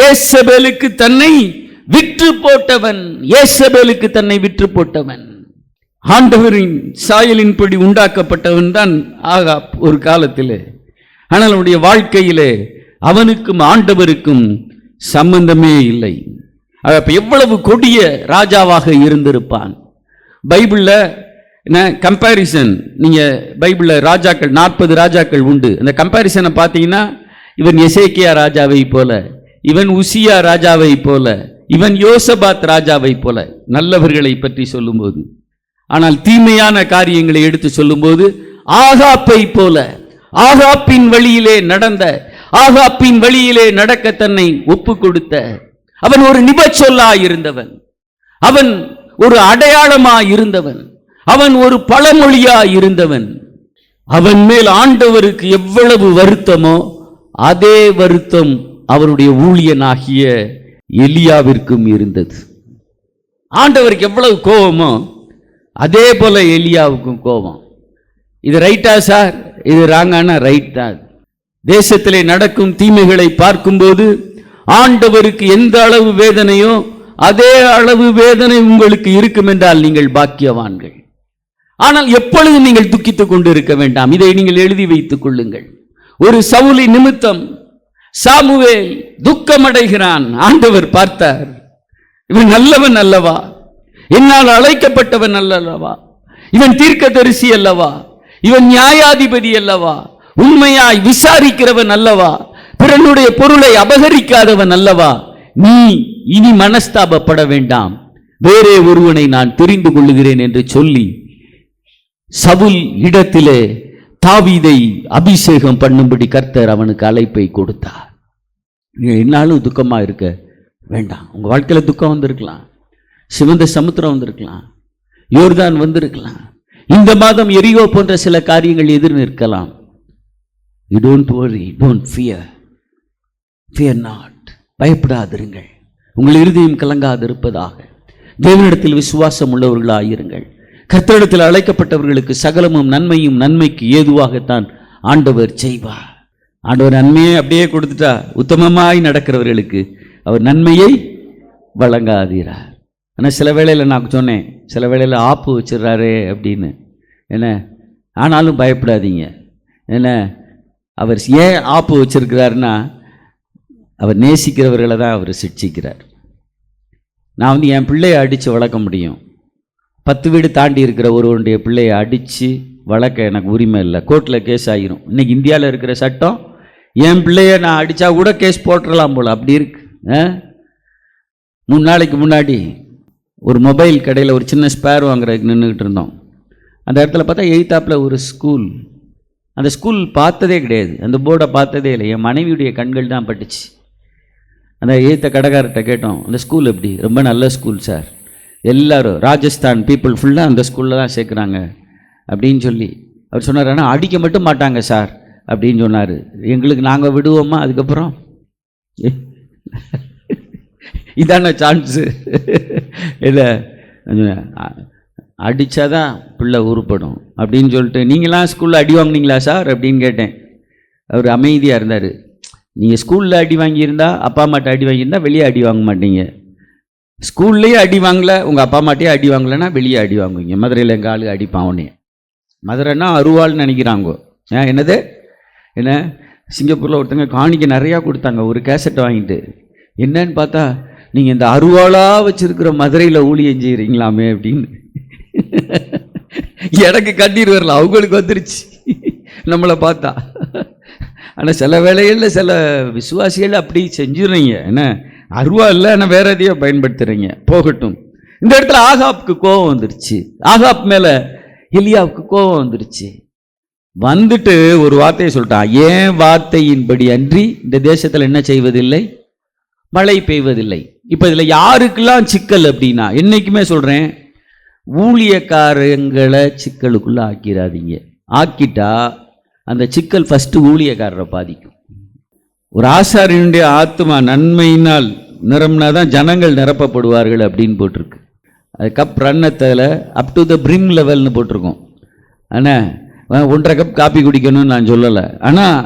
ஏசபேலுக்கு தன்னை விற்று போட்டவன், ஏசபேலுக்கு தன்னை விற்று போட்டவன். ஆண்டவரின் சாயலின்படி உண்டாக்கப்பட்டவன் தான் ஆகாப் ஒரு காலத்திலே. ஆனால் அவனுடைய வாழ்க்கையிலே அவனுக்கும் ஆண்டவருக்கும் சம்பந்தமே இல்லை. எவ்வளவு கொடிய ராஜாவாக இருந்திருப்பான். பைபிள்ல கம்பேரிசன், நீங்க பைபிள்ல ராஜாக்கள் 40 ராஜாக்கள் உண்டு. அந்த கம்பேரிசனை பார்த்தீங்கன்னா, இவன் எசேக்கியா ராஜாவை போல, இவன் உசியா ராஜாவை போல, இவன் யோசபாத் ராஜாவை போல, நல்லவர்களை பற்றி சொல்லும்போது. ஆனால் தீமையான காரியங்களை எடுத்து சொல்லும்போது ஆகாப்பை போல, ஆகாப்பின் வழியிலே நடந்த, ஆகாப்பின் வழியிலே நடக்க தன்னை ஒப்பு கொடுத்த, அவன் ஒரு நிபச்சொல்லாய் இருந்தவன், அவன் ஒரு அடையாளமாய் இருந்தவன், அவன் ஒரு பழமொழியாய் இருந்தவன். அவன் மேல் ஆண்டவருக்கு எவ்வளவு வருத்தமோ அதே வருத்தம் அவருடைய ஊழியனாகிய எலியாவிற்கும் இருந்தது. ஆண்டவருக்கு எவ்வளவு கோபமோ அதே போல எலியாவுக்கும் கோபம். இது ரைட்டா சார், இது ராங்கான ரைட் தான். தேசத்திலே நடக்கும் தீமைகளை பார்க்கும்போது ஆண்டவருக்கு எந்த அளவு வேதனையோ அதே அளவு வேதனை உங்களுக்கு இருக்கும் என்றால் நீங்கள் பாக்கியவான்கள். ஆனால் எப்பொழுது நீங்கள் துக்கித்துக் கொண்டு இருக்க வேண்டாம். இதை நீங்கள் எழுதி வைத்துக் கொள்ளுங்கள். ஒரு சவுலி நிமித்தம் சாமுவேல் துக்கமடைகிறான். ஆண்டவர் பார்த்தார், இவன் நல்லவன் அல்லவா, என்னால் அழைக்கப்பட்டவன் அல்லவா, இவன் தீர்க்கதரிசி அல்லவா, இவன் நியாயாதிபதி அல்லவா, உண்மையாய் விசாரிக்கிறவன் அல்லவா, பிறனுடைய பொருளை அபகரிக்காதவன் அல்லவா, நீ இனி மனஸ்தாபப்பட வேண்டாம், வேறே ஒருவனை நான் தெரிந்து கொள்ளுகிறேன் என்று சொல்லி சவுல் இடத்திலே தாவீதை அபிஷேகம் பண்ணும்படி கர்த்தர் அவனுக்கு அழைப்பை கொடுத்தார். என்னாலும் துக்கமா இருக்க வேண்டாம். உங்க வாழ்க்கையில துக்கம் வந்திருக்கலாம், சிவந்த சமுத்திரம் வந்திருக்கலாம், யோர்தான் வந்திருக்கலாம், இந்த மாதம் எரியோ போன்ற சில காரியங்கள் எதிர் நிற்கலாம். You don't worry, don't fear, fear not. பயப்படாதிருங்கள், உங்கள் இருதயம் கலங்காதிருப்பதாக. தேவனிடத்தில் விசுவாசம் உள்ளவர்களாயிருங்கள். கர்த்தரிடத்தில் அழைக்கப்பட்டவர்களுக்கு சகலமும் நன்மையும் நன்மைக்கு ஏதுவாகத்தான் ஆண்டவர் செய்வார். ஆண்டவர் நன்மையை அப்படியே கொடுத்துட்டா உத்தமமாய் நடக்கிறவர்களுக்கு அவர் நன்மையை வழங்காதீரார். ஆனால் சில வேளையில் நான் சொன்னேன், சில வேளையில் ஆப்பு வச்சிடறாரே அப்படின்னு. என்ன ஆனாலும் பயப்படாதீங்க. என்ன அவர் ஏன் ஆப்பு வச்சிருக்கிறாருன்னா, அவர் நேசிக்கிறவர்களை தான் அவர் சிட்சிக்கிறார். நான் என் பிள்ளையை அடித்து வளர்க்க முடியும். 10 வீடு தாண்டி இருக்கிற ஒருவனுடைய பிள்ளையை அடித்து வளர்க்க எனக்கு உரிமை இல்லை, கோர்ட்டில் கேஸ் ஆகிரும். இன்றைக்கி இந்தியாவில் இருக்கிற சட்டம், என் பிள்ளைய நான் அடித்தா கூட கேஸ் போட்டுடலாம் போல், அப்படி இருக்கு. 3 நாளைக்கு முன்னாடி ஒரு மொபைல் கடையில் ஒரு சின்ன ஸ்பேர் வாங்குறதுக்கு நின்றுக்கிட்டு இருந்தோம். அந்த இடத்துல பார்த்தா எய்த்தாப்பில் ஒரு ஸ்கூல். அந்த ஸ்கூல் பார்த்ததே கிடையாது, அந்த போர்டை பார்த்ததே இல்லை. என் மனைவியுடைய கண்கள் தான் பட்டுச்சு. அந்த எய்த்த கடைக்காரர்கிட்ட கேட்டோம், அந்த ஸ்கூல் எப்படி? ரொம்ப நல்ல ஸ்கூல் சார், எல்லாரும் ராஜஸ்தான் பீப்புள் ஃபுல்லாக அந்த ஸ்கூலில் தான் சேர்க்குறாங்க அப்படின்னு சொல்லி அவர் சொன்னார். ஆனால் அடிக்க மட்டும் மாட்டாங்க சார் அப்படின்னு சொன்னார். எங்களுக்கு நாங்கள் விடுவோமா? அதுக்கப்புறம் இதான சான்ஸு இல்லை, அடித்தாதான் பிள்ளை உருப்படும் அப்படின்னு சொல்லிட்டு, நீங்களாம் ஸ்கூலில் அடி வாங்கினீங்களா சார் அப்படின்னு கேட்டேன். அவர் அமைதியாக இருந்தார். நீங்கள் ஸ்கூலில் அடி வாங்கியிருந்தா, அப்பா அம்மாட்ட அடி வாங்கியிருந்தா வெளியே அடி வாங்க மாட்டீங்க. ஸ்கூல்லேயே அடி வாங்கலை, உங்கள் அப்பா அம்மாட்டையே அடி வாங்கலைன்னா வெளியே அடி வாங்குவீங்க. மதுரையில் எங்கள் ஆளு அடிப்பான் உடனே. மதுரைன்னா அருவாள்னு நினைக்கிறாங்கோ. என்னது என்ன, சிங்கப்பூரில் ஒருத்தங்க காணிக்க நிறையா கொடுத்தாங்க ஒரு கேசட்டை வாங்கிட்டு. என்னன்னு பார்த்தா நீங்கள் இந்த அருவாளா வச்சிருக்கிற மதுரையில் ஊழியம் செய்கிறீங்களாமே அப்படின்னு. எனக்கு கண்ணீர் வரல, அவங்களுக்கு வந்துருச்சு நம்மளை பார்த்தா. ஆனால் சில வேளைகளில் சில விசுவாசிகள் அப்படி செஞ்சுடுறீங்க. என்ன அருவா இல்லை, ஆனால் வேற எதையோ பயன்படுத்துகிறீங்க. போகட்டும். இந்த இடத்துல ஆகாப்புக்கு கோபம் வந்துருச்சு. ஆகாப் மேலே எலியாவுக்கு கோபம் வந்துருச்சு. வந்துட்டு ஒரு வார்த்தையை சொல்லிட்டான், ஏன் வார்த்தையின்படி அன்றி இந்த தேசத்தில் என்ன செய்வதில்லை, மழை பெய்வதில்லை. இப்போ இதில் யாருக்கெல்லாம் சிக்கல் அப்படின்னா, என்றைக்குமே சொல்கிறேன், ஊழியக்காரங்களை சிக்கலுக்குள்ளே ஆக்கிடாதீங்க. ஆக்கிட்டா அந்த சிக்கல் ஃபஸ்ட்டு ஊழியக்காரரை பாதிக்கும். ஒரு ஆசாரியனுடைய ஆத்மா நன்மையினால் நிரம்பினா தான் ஜனங்கள் நிரப்பப்படுவார்கள் அப்படின்னு போட்டிருக்கு. அது கப் ரன்னத்தில் அப் டு த பிரிம் லெவல்னு போட்டிருக்கோம். ஆனால் 1.5 கப் காப்பி குடிக்கணும்னு நான் சொல்லலை. ஆனால்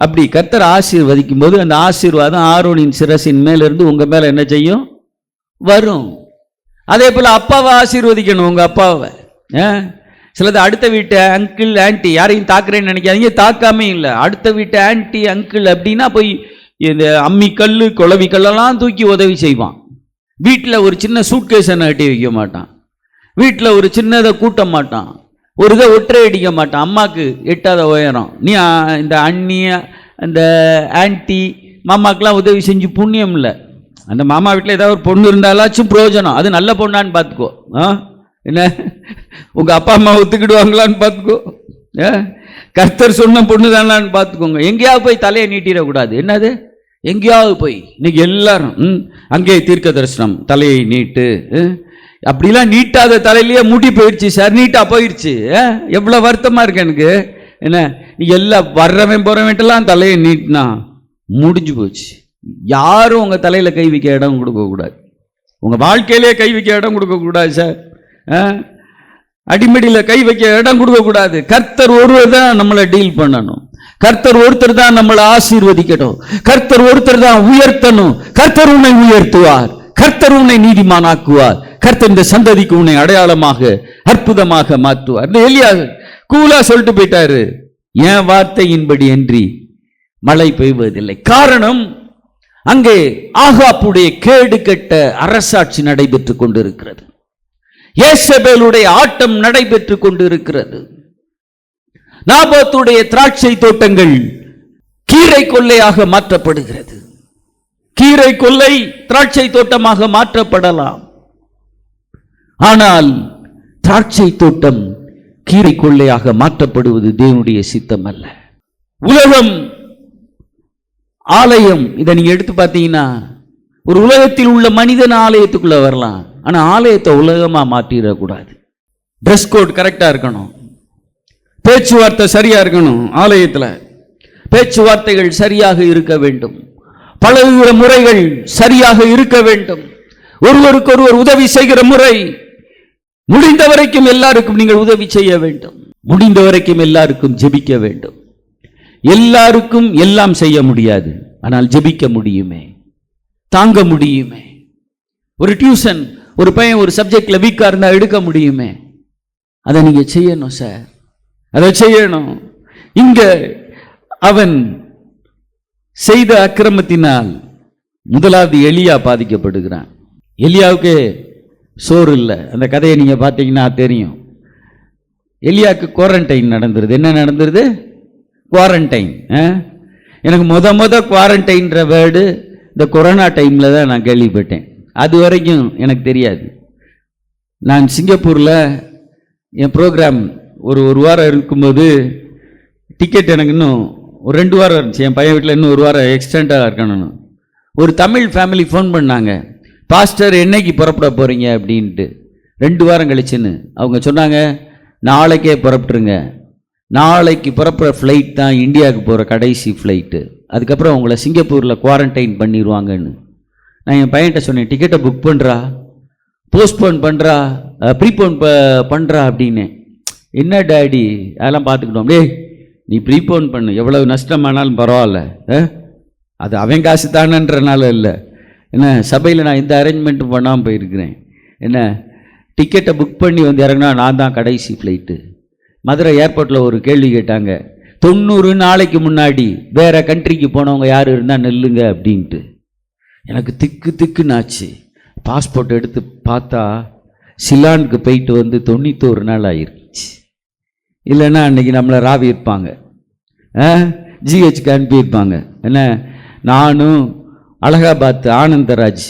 அப்படி கர்த்தர் ஆசீர்வதிக்கும் போது அந்த ஆசீர்வாதம் ஆரோனின் சிரசின் மேலிருந்து உங்கள் மேலே என்ன செய்யும், வரும். அதே போல் அப்பாவை ஆசீர்வதிக்கணும், உங்கள் அப்பாவை. சிலது அடுத்த வீட்டு அங்கிள் ஆன்ட்டி, யாரையும் தாக்குறேன்னு நினைக்காதீங்க, தாக்காமே இல்லை. அடுத்த வீட்டு ஆன்ட்டி அங்கிள் அப்படின்னா போய் இந்த அம்மிக்கல் குளவிக்கல்லாம் தூக்கி உதவி செய்வான். வீட்டில் ஒரு சின்ன சூட்கேஸை நட்டி வைக்க மாட்டான். வீட்டில் ஒரு சின்னதை கூட்ட மாட்டான். ஒரு இதை ஒற்றை அடிக்க மாட்டான். அம்மாவுக்கு எட்டாத உயரம். நீ இந்த அண்ணி அந்த ஆன்ட்டி மாமாக்கெலாம் உதவி செஞ்சு புண்ணியம் இல்லை. அந்த மாமா வீட்டில் ஏதாவது ஒரு பொண்ணு இருந்தாலாச்சும் பிரயோஜனம். அது நல்ல பொண்ணான்னு பார்த்துக்கோ. என்ன உங்கள் அப்பா அம்மா ஒத்துக்கிடுவாங்களான்னு பார்த்துக்கோ. கர்த்தர் சொன்ன பொண்ணு தானான்னு பார்த்துக்கோங்க. எங்கேயாவது போய் தலையை நீட்டிடக்கூடாது. என்னது எங்கேயாவது போய் இன்னைக்கு எல்லாரும் அங்கே தீர்க்க தரிசனம் தலையை நீட்டு, அப்படிலாம் நீட்டாத தலையிலேயே முடி போயிடுச்சு சார், நீட்டா போயிடுச்சு. எவ்வளோ வருத்தமாக இருக்கு எனக்கு. என்ன நீ எல்லாம் வர்றவன் போகிறவன்ட்டெல்லாம் தலையை நீட்டினா முடிஞ்சு போச்சு. யாரும் உங்கள் தலையில் கை வைக்க இடம் கொடுக்கக்கூடாது. உங்கள் வாழ்க்கையிலே கை வைக்க இடம் கொடுக்கக்கூடாது சார். அடிமடியில் கை வைக்க இடம் கொடுக்கக்கூடாது. கர்த்தர் ஒருவர் தான் நம்மளை டீல் பண்ணணும். கர்த்தர் ஒருத்தர் தான் நம்மளை ஆசீர்வதிக்கணும். கர்த்தர் ஒருத்தர் தான் உயர்த்தணும். கர்த்தர் உன்னை உயர்த்துவார். கர்த்தர் உன்னை நீதிமானாக்குவார். கர்த்தர் இந்த சந்ததிக்கு உன்னை அடையாளமாக அற்புதமாக மாற்றுவார். எலியா கூலா சொல்லிட்டு போயிட்டாரு, என் வார்த்தையின்படி அன்றி மழை பெய்வதில்லை. காரணம், அங்கே ஆகாப்புடைய கேடு கெட்ட அரசாட்சி நடைபெற்றுக் கொண்டிருக்கிறது. யேசபேலுடைய ஆட்டம் நடைபெற்றுக் கொண்டிருக்கிறது. நாபோத்துடைய திராட்சை தோட்டங்கள் கீரை கொல்லையாக மாற்றப்படுகிறது. கீரை கொல்லை திராட்சை தோட்டமாக மாற்றப்படலாம். ஆனால் திராட்சை தோட்டம் கீரை கொள்ளையாக மாற்றப்படுவது தேவனுடைய சித்தம் அல்ல. உலகம் ஆலயம், இதை நீங்க எடுத்து பார்த்தீங்கன்னா ஒரு உலகத்தில் உள்ள மனிதன் ஆலயத்துக்குள்ள வரலாம். ஆனா ஆலயத்தை உலகமா மாற்றிடக்கூடாது. ட்ரெஸ் கோட் கரெக்டா இருக்கணும். பேச்சுவார்த்தை சரியா இருக்கணும். ஆலயத்தில் பேச்சுவார்த்தைகள் சரியாக இருக்க வேண்டும். பழகுகிற முறைகள் சரியாக இருக்க வேண்டும். ஒருவருக்கொருவர் உதவி செய்கிற முறை, முடிந்த வரைக்கும் எல்லாருக்கும் நீங்கள் உதவி செய்ய வேண்டும். முடிந்த வரைக்கும் எல்லாருக்கும் ஜெபிக்க வேண்டும். எல்லாருக்கும் எல்லாம் செய்ய முடியாது, ஆனால் ஜெபிக்க முடியுமே, தாங்க முடியுமே. ஒரு டியூஷன், ஒரு பையன் ஒரு சப்ஜெக்ட்ல வீக்கா இருந்தா எடுக்க முடியுமே, அதை நீங்க செய்யணும் சார், அதை செய்யணும். இங்க அவன் செய்த அக்கிரமத்தினால் முதலாவது எலியா பாதிக்கப்படுகிறான். எலியாவுக்கு சோறு இல்லை. அந்த கதையை நீங்க பார்த்தீங்கன்னா தெரியும். எலியாவுக்கு குவாரண்டைன் நடந்துருது. என்ன நடந்துருது? குவாரண்டைன். எனக்கு முத குவாரண்டைன்ற வேர்டு இந்த கொரோனா டைமில் தான் நான் கேள்விப்பட்டேன். அது வரைக்கும் எனக்கு தெரியாது. நான் சிங்கப்பூரில் என் ப்ரோக்ராம் ஒரு வாரம் இருக்கும்போது டிக்கெட் எனக்கு இன்னும் ஒரு 2 வாரம் இருந்துச்சு. என் பையன் வீட்டில் இன்னும் 1 வாரம் எக்ஸ்டெண்டாக இருக்கணும்னு ஒரு தமிழ் ஃபேமிலி ஃபோன் பண்ணாங்க, பாஸ்டர் என்னைக்கு புறப்பட போகிறீங்க அப்படின்ட்டு. 2 வாரம் கழிச்சுன்னு அவங்க சொன்னாங்க, நாளைக்கே புறப்பட்டுருங்க, நாளைக்கு புறப்படுற ஃப்ளைட் தான் இந்தியாவுக்கு போகிற கடைசி ஃப்ளைட்டு, அதுக்கப்புறம் அவங்கள சிங்கப்பூரில் குவாரண்டைன் பண்ணிடுவாங்கன்னு. நான் என் பையன்கிட்ட சொன்னேன், டிக்கெட்டை புக் பண்ணுறா, போஸ்ட்போன் பண்ணுறா, ப்ரீபோன் பண்ணுறா அப்படின்னு. என்ன டேடி அதெல்லாம் பார்த்துக்கிட்டோம். டே நீ ப்ரீபோன் பண்ணு, எவ்வளவு நஷ்டமானாலும் பரவாயில்ல, அது அவன் காசு தானன்றனால இல்லை. என்ன சபையில் நான் எந்த அரேஞ்ச்மெண்ட்டும் பண்ணாமல் போயிருக்கிறேன். என்ன டிக்கெட்டை புக் பண்ணி வந்து இறங்கினா நான் தான் கடைசி ஃப்ளைட்டு. மதுரை ஏர்போர்ட்டில் ஒரு கேள்வி கேட்டாங்க, 90 நாளைக்கு முன்னாடி வேறு கண்ட்ரிக்கு போனவங்க யார் இருந்தால் நெல்லுங்க அப்படின்ட்டு. எனக்கு திக்கு திக்குன்னாச்சு. பாஸ்போர்ட் எடுத்து பார்த்தா சிலானுக்கு போயிட்டு வந்து 91 நாள் ஆயிருச்சு. இல்லைன்னா அன்றைக்கி நம்மளை ராவி இருப்பாங்க, ஜிஹெச்க்கு அனுப்பியிருப்பாங்க. என்ன, நானும் அலகாபாத் ஆனந்தராஜ்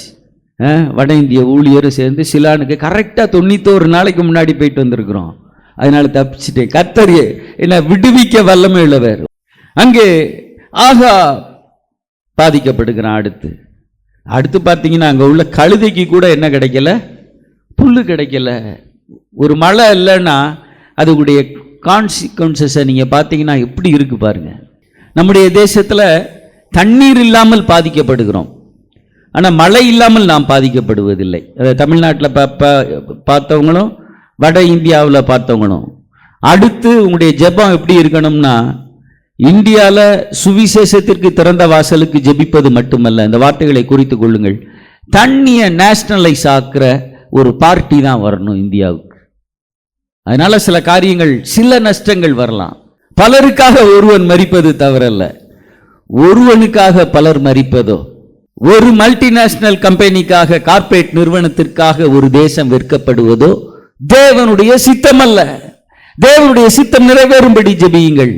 வட இந்திய ஊழியரும் சேர்ந்து சிலானுக்கு கரெக்டாக 91 நாளைக்கு முன்னாடி போயிட்டு வந்திருக்கிறோம். அதனால தப்பிச்சுட்டேன். கர்த்தர் என்ன விடுவிக்க வல்லமை உள்ளவர். அங்கே ஆகா பாதிக்கப்படுகிறான். அடுத்து பார்த்தீங்கன்னா அங்கே உள்ள கழுதைக்கு கூட என்ன கிடைக்கல, புல்லு கிடைக்கல. ஒரு மழை இல்லைன்னா அதுடைய கான்சிக்வன்சஸை நீங்கள் பார்த்தீங்கன்னா எப்படி இருக்கு பாருங்க. நம்முடைய தேசத்தில் தண்ணீர் இல்லாமல் பாதிக்கப்படுகிறோம், ஆனால் மழை இல்லாமல் நாம் பாதிக்கப்படுவதில்லை. அதை தமிழ்நாட்டில் பார்த்தவங்களும் வட இந்தியாவில் பார்த்தவங்களும். அடுத்து உங்களுடைய ஜெபம் எப்படி இருக்கணும்னா, இந்தியாவில் சுவிசேஷத்திற்கு திறந்த வாசலுக்கு ஜெபிப்பது மட்டுமல்ல, இந்த வார்த்தைகளை குறித்து கொள்ளுங்கள், தண்ணியை நேஷனலைஸ் ஆக்குற ஒரு பார்ட்டி தான் வரணும் இந்தியாவுக்கு. அதனால சில காரியங்கள், சில நஷ்டங்கள் வரலாம். பலருக்காக ஒருவன் மரிப்பது தவறல்ல, ஒருவனுக்காக பலர் மரிப்பதோ, ஒரு மல்டிநேஷனல் கம்பெனிக்காக, கார்ப்பரேட் நிறுவனத்திற்காக ஒரு தேசம் விற்கப்படுவதோ தேவனுடைய சித்தம் அல்ல. தேவனுடைய சித்தம் நிறைவேறும்படி ஜெபியுங்கள்.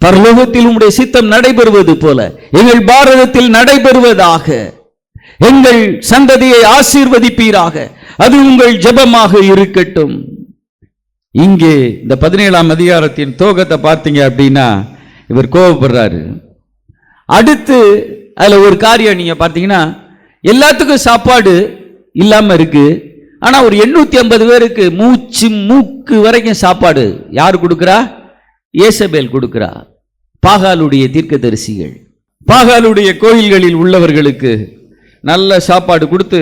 பரலோகத்தில் உம்முடைய சித்தம் நடைபெறுவது போல எங்கள் பாரதத்தில் நடைபெறுவதாக. எங்கள் சந்ததியை ஆசீர்வதிப்பீராக. அது உங்கள் ஜெபமாக இருக்கட்டும். இங்கே இந்த 17ஆம் அதிகாரத்தின் துவக்கத்தை பார்த்தீங்க அப்படின்னா இவர் கோபப்படுறாரு. அடுத்து அதுல ஒரு காரியம் நீங்க பார்த்தீங்கன்னா, எல்லாத்துக்கும் சாப்பாடு இல்லாம இருக்கு, ஆனா ஒரு 850 பேருக்கு மூக்கு வரைக்கும் சாப்பாடு யார் கொடுக்கிறா? ஏசபேல் கொடுக்கிறா. பாகாலுடைய தீர்க்கதரிசிகள் பாகாலுடைய கோயில்களில் உள்ளவர்களுக்கு நல்ல சாப்பாடு கொடுத்து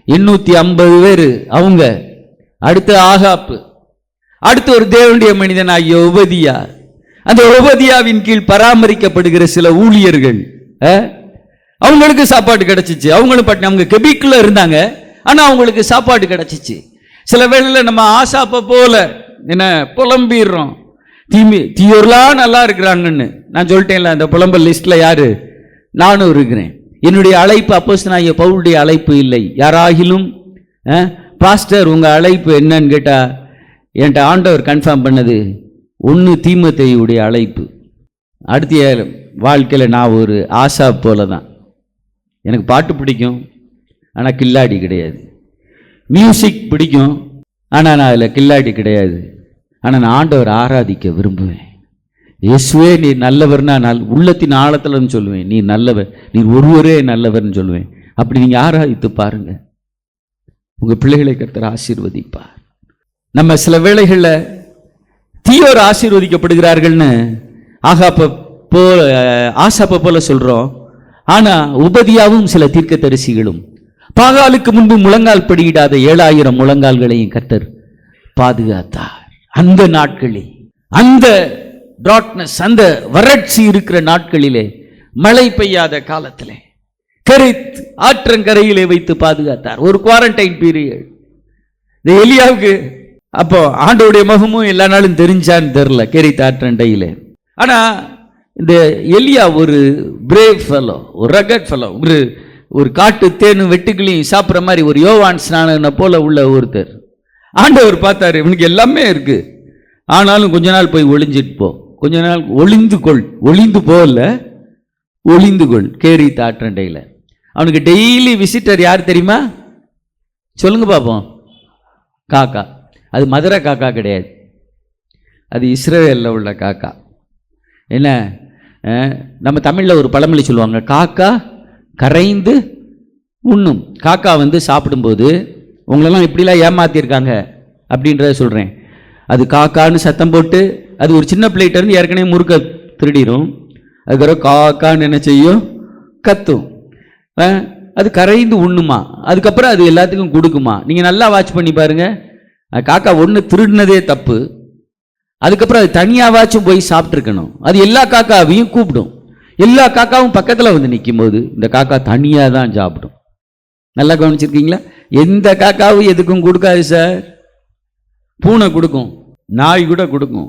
850 பேர் அவங்க. அடுத்து ஆகாப்பு, அடுத்து ஒரு தேவனுடைய மனிதனாகிய உபதியா. அந்த உபதியாவின் கீழ் பராமரிக்கப்படுகிற சில ஊழியர்கள், அவங்களுக்கு சாப்பாடு கிடைச்சிச்சு. அவங்களும் பட்டினி, அவங்க கெபிக்குள்ள இருந்தாங்க, ஆனா அவங்களுக்கு சாப்பாடு கிடைச்சிச்சு. சில வேளையில் நம்ம ஆசாப்ப போல என்ன புலம்பிடுறோம், தீயோர்லாம் நல்லா இருக்கிறாங்கன்னு. நான் சொல்லிட்டேன்ல, அந்த புலம்பல் லிஸ்ட்ல யாரு? நானும் இருக்கிறேன். என்னுடைய அழைப்பு அப்போஸ்தலனாகிய பவுலுடைய அழைப்பு இல்லை. யாராகிலும் பாஸ்டர் உங்க அழைப்பு என்னன்னு கேட்டா, என்கிட்ட ஆண்டவர் கன்ஃபார்ம் பண்ணது ஒன்று தீமோத்தேயுடைய அழைப்பு. அடுத்த வாழ்க்கையில் நான் ஒரு ஆசா போல தான். எனக்கு பாட்டு பிடிக்கும், ஆனால் கில்லாடி கிடையாது. மியூசிக் பிடிக்கும், ஆனால் நான் அதில் கில்லாடி கிடையாது. ஆனால் நான் ஆண்டவர் ஆராதிக்க விரும்புவேன். இயேசுவே நீர் நல்லவர்னா நான் உள்ளத்தின் ஆழத்துலன்னு சொல்லுவேன், நீ நல்லவர், நீர் ஒருவரே நல்லவர்னு சொல்லுவேன். அப்படி நீங்கள் ஆராதித்து பாருங்க, உங்கள் பிள்ளைகளை கர்த்தர் ஆசீர்வதிப்பார். நம்ம சில வேளைகளில் தீயோர் ஆசீர்வதிக்கப்படுகிறார்கள்னு ஆசாப்ப போல சொல்றோம். ஆனா உபதியாவும் சில தீர்க்கதரிசிகளும் பாகாலுக்கு முன்பு முழங்கால் படியிடாத 7000 முழங்கால்களையும் கர்த்தர் பாதுகாத்தார். அந்த நாட்களில், அந்த டார்க்னஸ், அந்த வறட்சி இருக்கிற நாட்களிலே, மழை பெய்யாத காலத்திலே கரித் ஆற்றங்கரையிலே வைத்து பாதுகாத்தார். ஒரு குவாரண்டைன் பீரியட். இந்த எலியாவுக்கு அப்போ ஆண்டோடைய முகமும் எல்லா நாளும் தெரிஞ்சான்னு தெரியல கெரித் ஆற்றண்டையிலே. ஆனா இந்த எலியா ஒரு பிரேவ் ஃபெலோ, ஒரு ரகட் ஃபெலோ, ஒரு காட்டு தேனும் வெட்டுக்களையும் சாப்பிட்ற மாதிரி ஒரு யோவான் ஸ்நானனை போல உள்ள ஒருத்தர். ஆண்டவர் பார்த்தாரு, இவனுக்கு எல்லாமே இருக்கு, ஆனாலும் கொஞ்ச நாள் போய் ஒளிஞ்சிட்டு போ, கொஞ்ச நாள் ஒளிந்து போகல, ஒளிந்து கொள் கெரித் ஆற்றண்டையில். அவனுக்கு டெய்லி விசிட்டர் யார் தெரியுமா? சொல்லுங்க பார்ப்போம். காக்கா. அது மதுரை காக்கா கிடையாது, அது இஸ்ரவேலில் உள்ள காக்கா. என்ன, நம்ம தமிழில் ஒரு பழமொழி சொல்லுவாங்க, காக்கா கரைந்து உண்ணும். காக்கா சாப்பிடும்போது உங்களெல்லாம் இப்படிலாம் ஏமாத்திருக்காங்க அப்படின்றத சொல்கிறேன். அது காக்கான்னு சத்தம் போட்டு, அது ஒரு சின்ன பிளேட் இருந்து ஏற்கனவே முறுக்க திருடிடும். அதுக்கப்புறம் காக்கான்னு என்ன செய்யும்? கத்தும். அது கரைந்து உண்ணுமா, அதுக்கப்புறம் அது எல்லாத்துக்கும் கொடுக்குமா. நீங்கள் நல்லா வாட்ச் பண்ணி பாருங்க. காக்கா ஒன்று திருடினதே தப்பு, அதுக்கப்புறம் அது தனியாவாச்சும் போய் சாப்பிட்ருக்கணும். அது எல்லா காக்காவையும் கூப்பிடும். எல்லா காக்காவும் பக்கத்தில் நிற்கும் போது இந்த காக்கா தனியாக தான் சாப்பிடும். நல்லா கவனிச்சிருக்கீங்களா? எந்த காக்காவும் எதுக்கும் கொடுக்காது சார். பூனை கொடுக்கும், நாய் கூட கொடுக்கும்,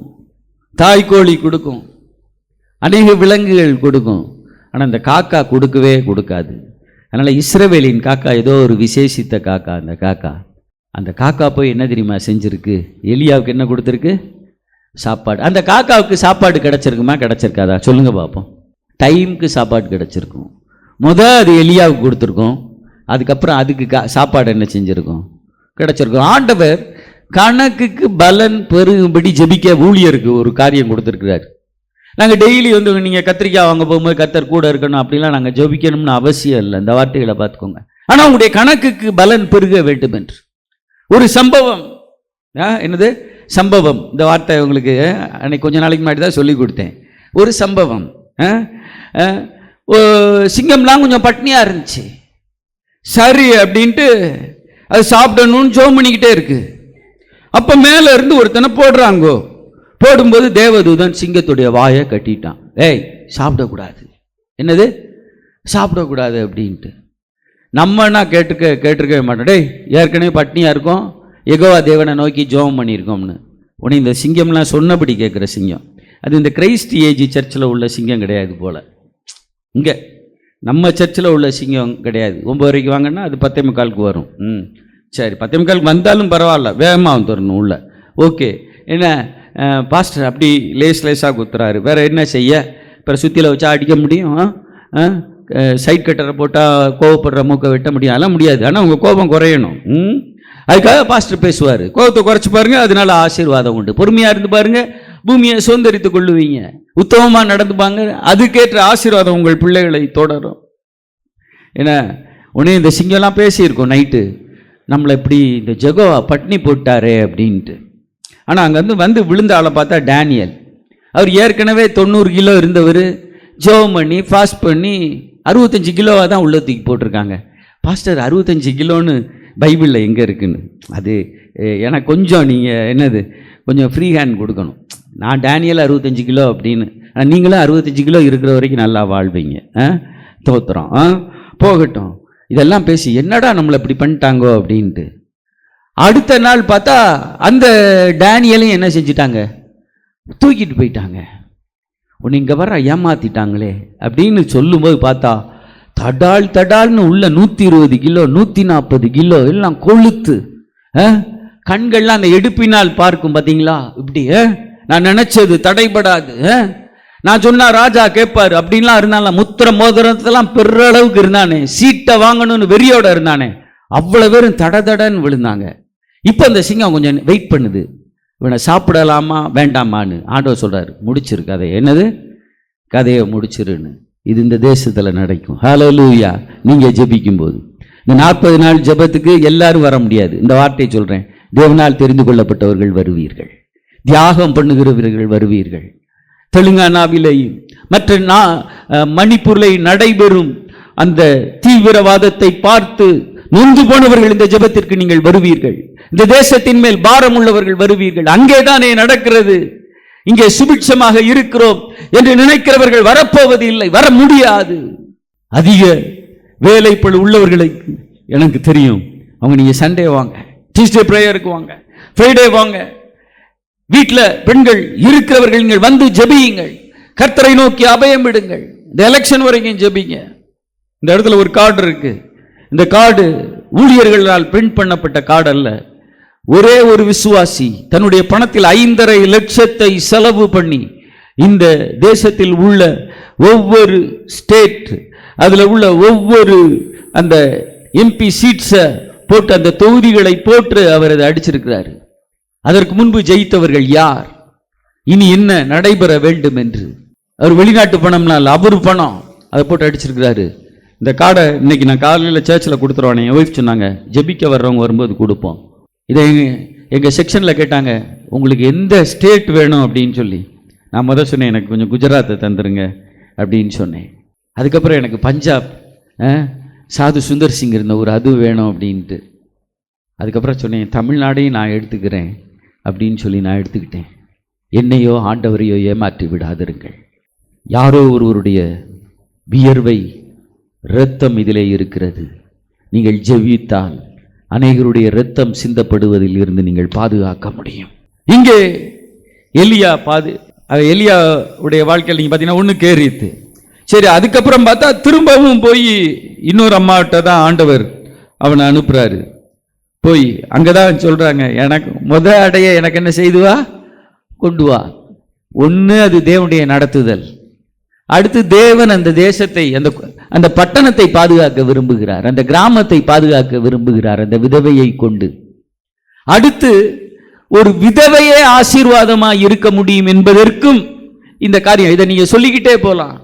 தாய்க்கோழி கொடுக்கும், அநேக விலங்குகள் கொடுக்கும். ஆனால் இந்த காக்கா கொடுக்கவே கொடுக்காது. அதனால் இஸ்ரவேலின் காக்கா ஏதோ ஒரு விசேஷித்த காக்கா. அந்த காக்கா போய் என்ன தெரியுமா செஞ்சுருக்கு? எலியாவுக்கு என்ன கொடுத்துருக்கு? சாப்பாடு. அந்த காக்காவுக்கு சாப்பாடு கிடச்சிருக்குமா கிடச்சிருக்காதா சொல்லுங்க பார்ப்போம். டைமுக்கு சாப்பாடு கிடச்சிருக்கும். அது எலியாவுக்கு கொடுத்துருக்கோம். அதுக்கப்புறம் அதுக்கு சாப்பாடு என்ன செஞ்சுருக்கும்? கிடச்சிருக்கும். ஆண்டவர் கணக்குக்கு பலன் பெருகும்படி ஜெபிக்க ஊழியருக்கு ஒரு காரியம் கொடுத்துருக்கிறார். நாங்கள் டெய்லி நீங்கள் கத்திரிக்காய் வாங்க போகும்போது கர்த்தர் கூட இருக்கணும் அப்படிலாம் நாங்கள் ஜெபிக்கணும்னு அவசியம் இல்லை. இந்த வார்த்தைகளை பார்த்துக்கோங்க. ஆனால் உங்களுடைய கணக்குக்கு பலன் பெருக வேண்டும் என்று ஒரு சம்பவம். என்னது சம்பவம்? இந்த வார்த்தை உங்களுக்கு அன்னைக்கு கொஞ்ச நாளைக்கு முன்னாடி தான் சொல்லி கொடுத்தேன். ஒரு சம்பவம். சிங்கம்லாம் கொஞ்சம் பட்னியாக இருந்துச்சு. சரி அப்படின்ட்டு அது சாப்பிடணும்னு ஜோம் பண்ணிக்கிட்டே இருக்கு. அப்போ மேலே இருந்து ஒருத்தனை போடுறாங்கோ. போடும்போது தேவதூதன் சிங்கத்துடைய வாயை கட்டிட்டான். ஏய் சாப்பிடக்கூடாது. என்னது சாப்பிடக்கூடாது அப்படின்ட்டு. நம்மனா கேட்டிருக்கவே மாட்டோம். டேய் ஏற்கனவே பட்னியாக இருக்கோம், யெகோவா தேவனை நோக்கி ஜோம் பண்ணியிருக்கோம்னு. உடனே இந்த சிங்கம்லாம் சொன்னபடி கேட்குற சிங்கம். அது இந்த கிரைஸ்ட் ஏஜ் சர்ச்சில் உள்ள சிங்கம் கிடையாது போல். இங்கே நம்ம சர்ச்சில் உள்ள சிங்கம் கிடையாது. 9 வரைக்கும் வாங்கன்னா அது 10:45 வரும். சரி 10:45 வந்தாலும் பரவாயில்ல, வேகமாக வந்துடணும் உள்ள. ஓகே. என்ன பாஸ்டர் அப்படி லேஸாக குத்துறாரு, வேறு என்ன செய்ய? இப்போ சுற்றியில் வச்சா அடிக்க முடியும்? சைட் கட்டரை போட்டால் கோவப்படுற மூக்கை வெட்ட முடியும்? அதெல்லாம் முடியாது. ஆனால் உங்கள் கோபம் குறையணும். அதுக்காக பாஸ்டர் பேசுவார். கோபத்தை குறைச்சி பாருங்கள், அதனால ஆசீர்வாதம் உண்டு. பொறுமையாக இருந்து பாருங்கள், பூமியை சுதந்திரித்து கொள்ளுவீங்க. உத்தமமாக நடந்துப்பாங்க, அதுக்கேற்ற ஆசீர்வாதம் உங்கள் பிள்ளைகளை தொடரும். ஏன்னா உடனே இந்த சிங்கம்லாம் பேசியிருக்கோம் நைட்டு, நம்மளை இப்படி இந்த யெகோவா பட்னி போட்டாரே அப்படின்ட்டு. ஆனால் அங்கே வந்து விழுந்த ஆளை பார்த்தா டேனியல். அவர் ஏற்கனவே 90 கிலோ இருந்தவர். ஜெபம் பண்ணி ஃபாஸ்ட் பண்ணி 65 கிலோவாக தான் உள்ள தூக்கி போட்டிருக்காங்க. பாஸ்டர் 65 கிலோன்னு பைபிளில் எங்கே இருக்குன்னு? அது எனக்கு கொஞ்சம் நீங்கள் என்னது கொஞ்சம் ஃப்ரீ ஹேண்ட் கொடுக்கணும். நான் டேனியல் 65 கிலோ அப்படின்னு, நீங்களும் 65 கிலோ இருக்கிற வரைக்கும் நல்லா வாழ்வீங்க. தோத்துறோம் போகட்டும். இதெல்லாம் பேசி என்னடா நம்மளை இப்படி பண்ணிட்டாங்கோ அப்படின்ட்டு. அடுத்த நாள் பார்த்தா அந்த டேனியலையும் என்ன செஞ்சிட்டாங்க? தூக்கிட்டு போயிட்டாங்க. உன்னை இங்கே வர ஏமாத்திட்டாங்களே அப்படின்னு சொல்லும்போது பார்த்தா தடால்னு உள்ள 120 கிலோ 140 கிலோ எல்லாம் கொளுத்து. கண்கள்லாம் அந்த எடுப்பினால் பார்க்கும் பார்த்தீங்களா? இப்படி நான் நினைச்சது தடைபடாது, நான் சொன்னா ராஜா கேட்பாரு அப்படின்லாம் இருந்தாலும், முத்திர மோதிரத்தெல்லாம் பெரிய அளவுக்கு இருந்தானே, சீட்டை வாங்கணும்னு வெறியோட இருந்தானே, அவ்வளோ பேரும் தடன்னு விழுந்தாங்க. இப்போ அந்த சிங்கம் கொஞ்சம் வெயிட் பண்ணுது, இவனை சாப்பிடலாமா வேண்டாமான்னு. ஆண்டவர் சொல்றாரு, முடிச்சிரு கதை. என்னது கதையை முடிச்சிருன்னு. இது இந்த தேசத்தில் நடக்கும். ஹல்லேலூயா. நீங்கள் ஜெபிக்கும் போது இந்த 40 நாள் ஜெபத்துக்கு எல்லாரும் வர முடியாது. இந்த வார்த்தையை சொல்கிறேன், தேவனால் தெரிந்து கொள்ளப்பட்டவர்கள் வருவீர்கள், தியாகம் பண்ணுகிறவர்கள் வருவீர்கள். தெலுங்கானாவிலேயும் மற்ற மணிப்பூரில் நடைபெறும் அந்த தீவிரவாதத்தை பார்த்து நொந்து போனவர்கள் இந்த ஜெபத்திற்கு நீங்கள் வருவீர்கள். இந்த தேசத்தின் மேல் பாரம் உள்ளவர்கள் வருவீர்கள். அங்கேதானே நடக்கிறது. இங்கே சுபிட்சமாக இருக்கிறோம் என்று நினைக்கிறவர்கள் வரப்போவது இல்லை, வர முடியாது. அதிக வேலைப்பளு உள்ளவர்களை எனக்கு தெரியும். அவங்க நீங்க சண்டே வாங்க, டியூஸ்டே பிரேயருக்கு வாங்க, ஃப்ரைடே வாங்க. வீட்டில் பெண்கள் இருக்கிறவர்கள் நீங்கள் வந்து ஜெபியுங்கள், கர்த்தரை நோக்கி அபயம் விடுங்கள். இந்த எலெக்ஷன் வரைக்கும் ஜெபிங்க. இந்த இடத்துல ஒரு கார்டு இருக்கு. இந்த கார்டு ஊழியர்களால் பிரிண்ட் பண்ணப்பட்ட கார்டு அல்ல. ஒரே ஒரு விசுவாசி தன்னுடைய பணத்தில் 5.5 லட்சத்தை செலவு பண்ணி இந்த தேசத்தில் உள்ள ஒவ்வொரு ஸ்டேட், அதில் உள்ள ஒவ்வொரு அந்த எம்பி சீட்ஸை போட்டு அந்த தொகுதிகளை போட்டு அவர் அதை அடிச்சிருக்கிறார். அதற்கு முன்பு ஜெயித்தவர்கள் யார், இனி என்ன நடைபெற வேண்டும் என்று. அவர் வெளிநாட்டு பணம்னால அவர் பணம் அதை போட்டு அடிச்சிருக்கிறாரு. இந்த கார்டை இன்னைக்கு நான் காலையில் சர்ச்சில் கொடுத்துருவானே, என் ஒய்ஃப் சொன்னாங்க, ஜெபிக்க வர்றவங்க வரும்போது கொடுப்போம். இதை எங்கள் செக்ஷனில் கேட்டாங்க, உங்களுக்கு எந்த ஸ்டேட் வேணும் அப்படின்னு சொல்லி. நான் முதல் சொன்னேன், எனக்கு கொஞ்சம் குஜராத்தை தந்துருங்க அப்படின்னு சொன்னேன். அதுக்கப்புறம் எனக்கு பஞ்சாப் சாது சுந்தர் சிங் இருந்த ஒரு அது வேணும் அப்படின்ட்டு. அதுக்கப்புறம் சொன்னேன், தமிழ்நாடையும் நான் எடுத்துக்கிறேன் அப்படின்னு சொல்லி நான் எடுத்துக்கிட்டேன். என்னையோ ஆண்டவரையோ ஏமாற்றி விடாதிருங்கள். யாரோ ஒருவருடைய வியர்வை இரத்தம் இதிலே இருக்கிறது. நீங்கள் ஜெபித்தால் அநேகருடைய இரத்தம் சிந்தப்படுவதில் இருந்து நீங்கள் பாதுகாக்க முடியும். இங்கே எலியாவுடைய வாழ்க்கையில் நீங்கள் பார்த்தீங்கன்னா ஒன்று கேரித்து. சரி, அதுக்கப்புறம் பார்த்தா திரும்பவும் போய் இன்னொரு அம்மாட்ட தான் ஆண்டவர் அவனை அனுப்புறாரு. போய் அங்கதான் சொல்றாங்க, எனக்கு அடைய எனக்கு என்ன செய்துவா, கொண்டு வா. ஒன்று அது தேவனுடைய நடத்துதல், அடுத்து தேவன் அந்த தேசத்தை அந்த பட்டணத்தை பாதுகாக்க விரும்புகிறார், அந்த கிராமத்தை பாதுகாக்க விரும்புகிறார் அந்த விதவையை கொண்டு. அடுத்து ஒரு விதவையே ஆசீர்வாதமாய் இருக்க முடியும் என்பதற்கும் இந்த காரியம், இதை நீங்க சொல்லிக்கிட்டே போலாம்.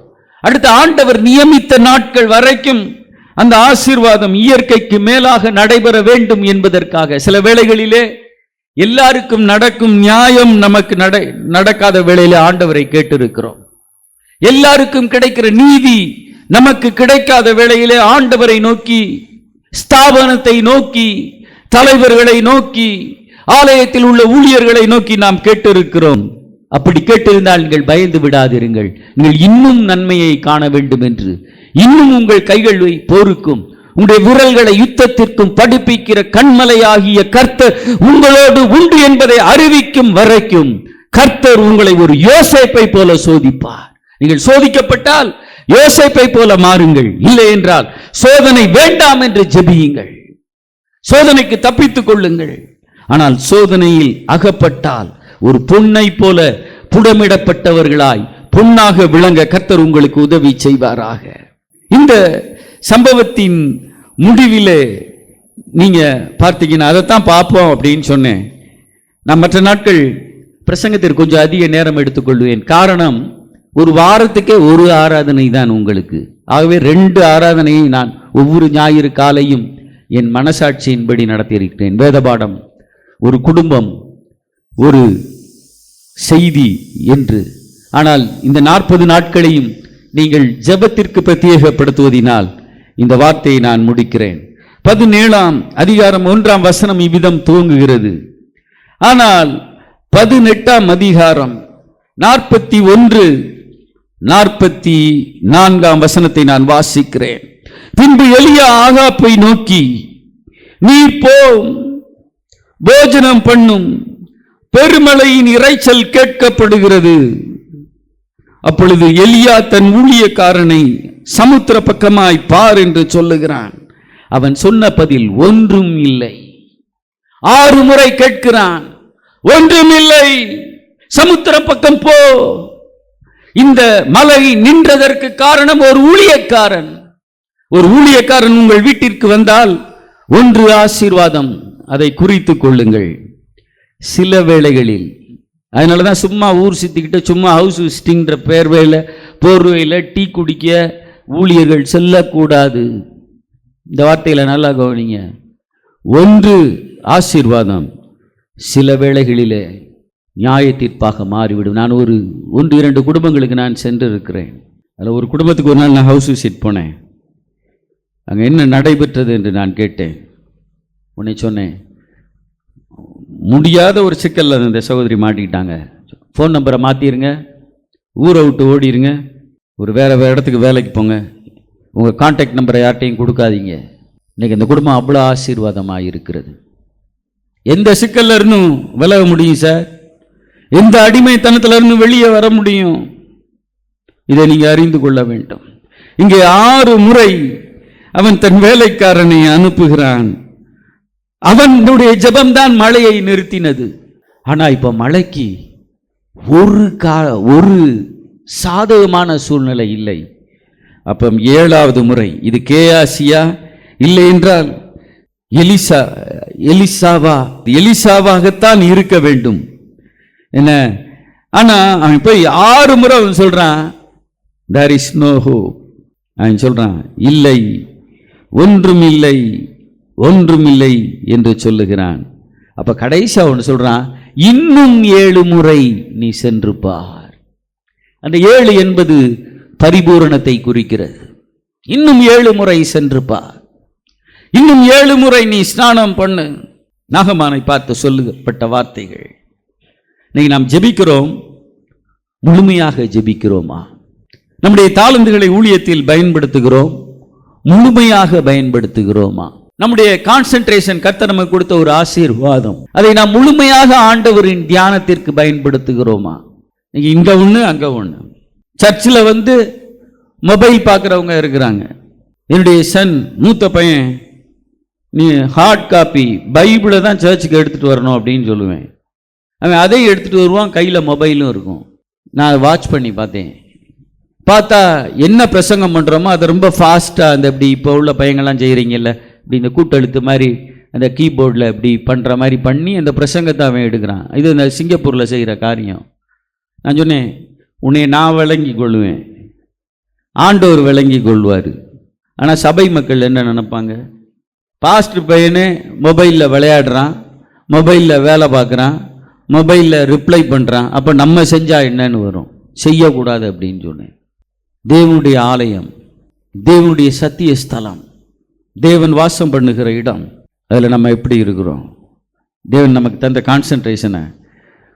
அடுத்து ஆண்டவர் நியமித்த நாட்கள் வரைக்கும் அந்த ஆசீர்வாதம் இயற்கைக்கு மேலாக நடைபெற வேண்டும் என்பதற்காக. சில வேளைகளிலே எல்லாருக்கும் நடக்கும் நியாயம் நமக்கு நடக்காத வேளையிலே ஆண்டவரை கேட்டிருக்கிறோம். எல்லாருக்கும் கிடைக்கிற நீதி நமக்கு கிடைக்காத வேளையிலே ஆண்டவரை நோக்கி, ஸ்தாபனத்தை நோக்கி, தலைவர்களை நோக்கி, ஆலயத்தில் உள்ள ஊழியர்களை நோக்கி நாம் கேட்டிருக்கிறோம். அப்படி கேட்டிருந்தால் நீங்கள் பயந்து விடாதிருங்கள். நீங்கள் இன்னும் நன்மையை காண வேண்டும் என்று, இன்னும் உங்கள் கைகளை போருக்கும் உங்களுடைய விரல்களை யுத்தத்திற்கும் படிப்பிக்கிற கண்மலையாகிய கர்த்தர் உங்களோடு உண்டு என்பதை அறிவிக்கும் வரைக்கும் கர்த்தர் உங்களை ஒரு யோசேப்பை போல சோதிப்பார். நீங்கள் சோதிக்கப்பட்டால் யோசேப்பை போல மாறுங்கள், இல்லை என்றால் சோதனை வேண்டாம் என்று ஜெபியுங்கள், சோதனைக்கு தப்பித்துக் கொள்ளுங்கள். ஆனால் சோதனையில் அகப்பட்டால் ஒரு பொன்னை போல புடமிடப்பட்டவர்களாய் பொன்னாக விளங்க கர்த்தர் உங்களுக்கு உதவி செய்வாராக. இந்த சம்பவத்தின் முடிவிலே நீங்க பார்த்தீங்கன்னா, அதைத்தான் பார்ப்போம் அப்படின்னு சொன்னேன். நான் மற்ற நாட்கள் பிரசங்கத்திற்கு கொஞ்சம் அதிக நேரம் எடுத்துக்கொள்வேன். காரணம், ஒரு வாரத்துக்கே ஒரு ஆராதனை தான் உங்களுக்கு. ஆகவே 2 ஆராதனையை நான் ஒவ்வொரு ஞாயிறு காலையும் என் மனசாட்சியின்படி நடத்தியிருக்கிறேன். வேதபாடம், ஒரு குடும்பம், ஒரு செய்தி என்று. ஆனால் இந்த 40 நாட்களையும் நீங்கள் ஜெபத்திற்கு பிரத்யேகப்படுத்துவதினால் இந்த வார்த்தையை நான் முடிக்கிறேன். 17ஆம் அதிகாரம் 1ஆம் வசனம் இவ்விதம் துவங்குகிறது. ஆனால் 18ஆம் அதிகாரம் 41, 44ஆம் வசனத்தை நான் வாசிக்கிறேன். பின்பு எலியா ஆகாப்பை நோக்கி, நீர் போம், போஜனம் பண்ணும், பெருமழையின் இரைச்சல் கேட்கப்படுகிறது. அப்பொழுது எலியா தன் ஊழியக்காரனை சமுத்திர பக்கமாய் பார் என்று சொல்லுகிறான். அவன் சொன்ன பதில் ஒன்றும் இல்லை. 6 முறை கேட்கிறான், ஒன்றும் இல்லை, சமுத்திர பக்கம் போ. இந்த மலை நின்றதற்கு காரணம் ஒரு ஊழியக்காரன். ஒரு ஊழியக்காரன் உங்கள் வீட்டிற்கு வந்தால் ஒன்று ஆசீர்வாதம், அதை குறித்துக் கொள்ளுங்கள். சில வேளைகளில் அதனாலதான் சும்மா ஊர் சுத்திக்கிட்டு சும்மா ஹவுஸ் விசிட்டிங்கிற பேர்வையில் போர்வையில் டீ குடிக்க ஊழியர்கள் செல்லக்கூடாது. இந்த வார்த்தையில நல்லா கவனிங்க. ஒன்று ஆசீர்வாதம் சில வேளைகளிலே நியாய தீர்ப்பாக மாறிவிடும். நான் 1-2 குடும்பங்களுக்கு நான் சென்று இருக்கிறேன். அதில் ஒரு குடும்பத்துக்கு ஒரு நாள் நான் ஹவுஸ் விசிட் போனேன். அங்கே என்ன நடைபெற்றது என்று நான் கேட்டேன். உன்னை சொன்னேன், முடியாத ஒரு சிக்கலில் இந்த சகோதரி மாட்டிக்கிட்டாங்க. ஃபோன் நம்பரை மாற்றிடுங்க, ஊரை விட்டு ஓடிடுங்க, ஒரு வேறு இடத்துக்கு வேலைக்கு போங்க, உங்கள் கான்டாக்ட் நம்பரை யார்ட்டையும் கொடுக்காதீங்க. இன்றைக்கி இந்த குடும்பம் அவ்வளோ ஆசீர்வாதமாக இருக்கிறது. எந்த சிக்கல்ல இருந்தும் விலக முடியும் சார், எந்த அடிமைத்தனத்தில் இருந்து வெளியே வர முடியும். இதை நீங்கள் அறிந்து கொள்ள வேண்டும். இங்கே 6 முறை அவன் தன் வேலைக்காரனை அனுப்புகிறான். அவனுடைய ஜெபம்தான் மழையை நிறுத்தினது. ஆனா இப்ப மழைக்கு ஒரு சாதகமான சூழ்நிலை இல்லை. அப்ப 7வது முறை, இது கேயாசியா இல்லை என்றால் எலிசாவாகத்தான் இருக்க வேண்டும் என்ன. ஆனா அவன் போய் 6 முறை அவன் சொல்றான், there is no hope. அவன் சொல்றான், இல்லை, ஒன்றும் இல்லை, ஒன்றும் இல்லை என்று சொல்லுகிறான். அப்ப கடைசியா ஒன்று சொல்றான், இன்னும் 7 முறை நீ சென்று பார். அந்த 7 என்பது பரிபூரணத்தை குறிக்கிறது. இன்னும் 7 முறை சென்று பார், இன்னும் 7 முறை நீ ஸ்நானம் பண்ணு. நாகமானை பார்த்து சொல்லப்பட்ட வார்த்தைகள். இன்னைக்கு நாம் ஜெபிக்கிறோம், முழுமையாக ஜெபிக்கிறோமா? நம்முடைய தாளந்துகளை ஊழியத்தில் பயன்படுத்துகிறோம், முழுமையாக பயன்படுத்துகிறோமா? நம்முடைய கான்சென்ட்ரேஷன் கர்த்தர் நமக்கு கொடுத்த ஒரு ஆசீர்வாதம், அதை நாம் முழுமையாக ஆண்டவரின் தியானத்திற்கு பயன்படுத்துகிறோமா? இங்க ஒண்ணு அங்க ஒண்ணு. சர்ச்சில் மொபைல் பார்க்குறவங்க இருக்கிறாங்க. என்னுடைய சன் மூத்த பையன், நீ ஹார்ட் காப்பி பைபிளை தான் சர்ச்சுக்கு எடுத்துகிட்டு வரணும் அப்படின்னு சொல்லுவேன். அவன் அதையும் எடுத்துகிட்டு வருவான், கையில் மொபைலும் இருக்கும். நான் வாட்ச் பண்ணி பார்த்தா என்ன பிரசங்கம் பண்ணுறோமோ அதை ரொம்ப ஃபாஸ்ட்டாக அந்த இப்படி இப்போ உள்ள பையங்கள்லாம் செய்கிறீங்கல்ல, இப்படி இந்த கூட்டெழுத்து மாதிரி அந்த கீபோர்டில் இப்படி பண்ணுற மாதிரி பண்ணி அந்த பிரசங்கத்தை அவன் எடுக்கிறான். இது இந்த சிங்கப்பூரில் செய்கிற காரியம். நான் சொன்னேன், உன்னை நான் விளங்கி கொள்வேன், ஆண்டவர் விளங்கி கொள்வார். ஆனால் சபை மக்கள் என்ன நினைப்பாங்க? பாஸ்டர் பையனே மொபைலில் விளையாடுறான், மொபைலில் வேலை பார்க்குறான், மொபைலில் ரிப்ளை பண்ணுறான், அப்போ நம்ம செஞ்சால் என்னன்னு வரும்? செய்யக்கூடாது அப்படின்னு சொன்னேன். தேவனுடைய ஆலயம், தேவனுடைய சத்திய ஸ்தலம், தேவன் வாசம் பண்ணுகிற இடம், அதில் நம்ம எப்படி இருக்கிறோம்? தேவன் நமக்கு தந்த கான்சன்ட்ரேஷனை.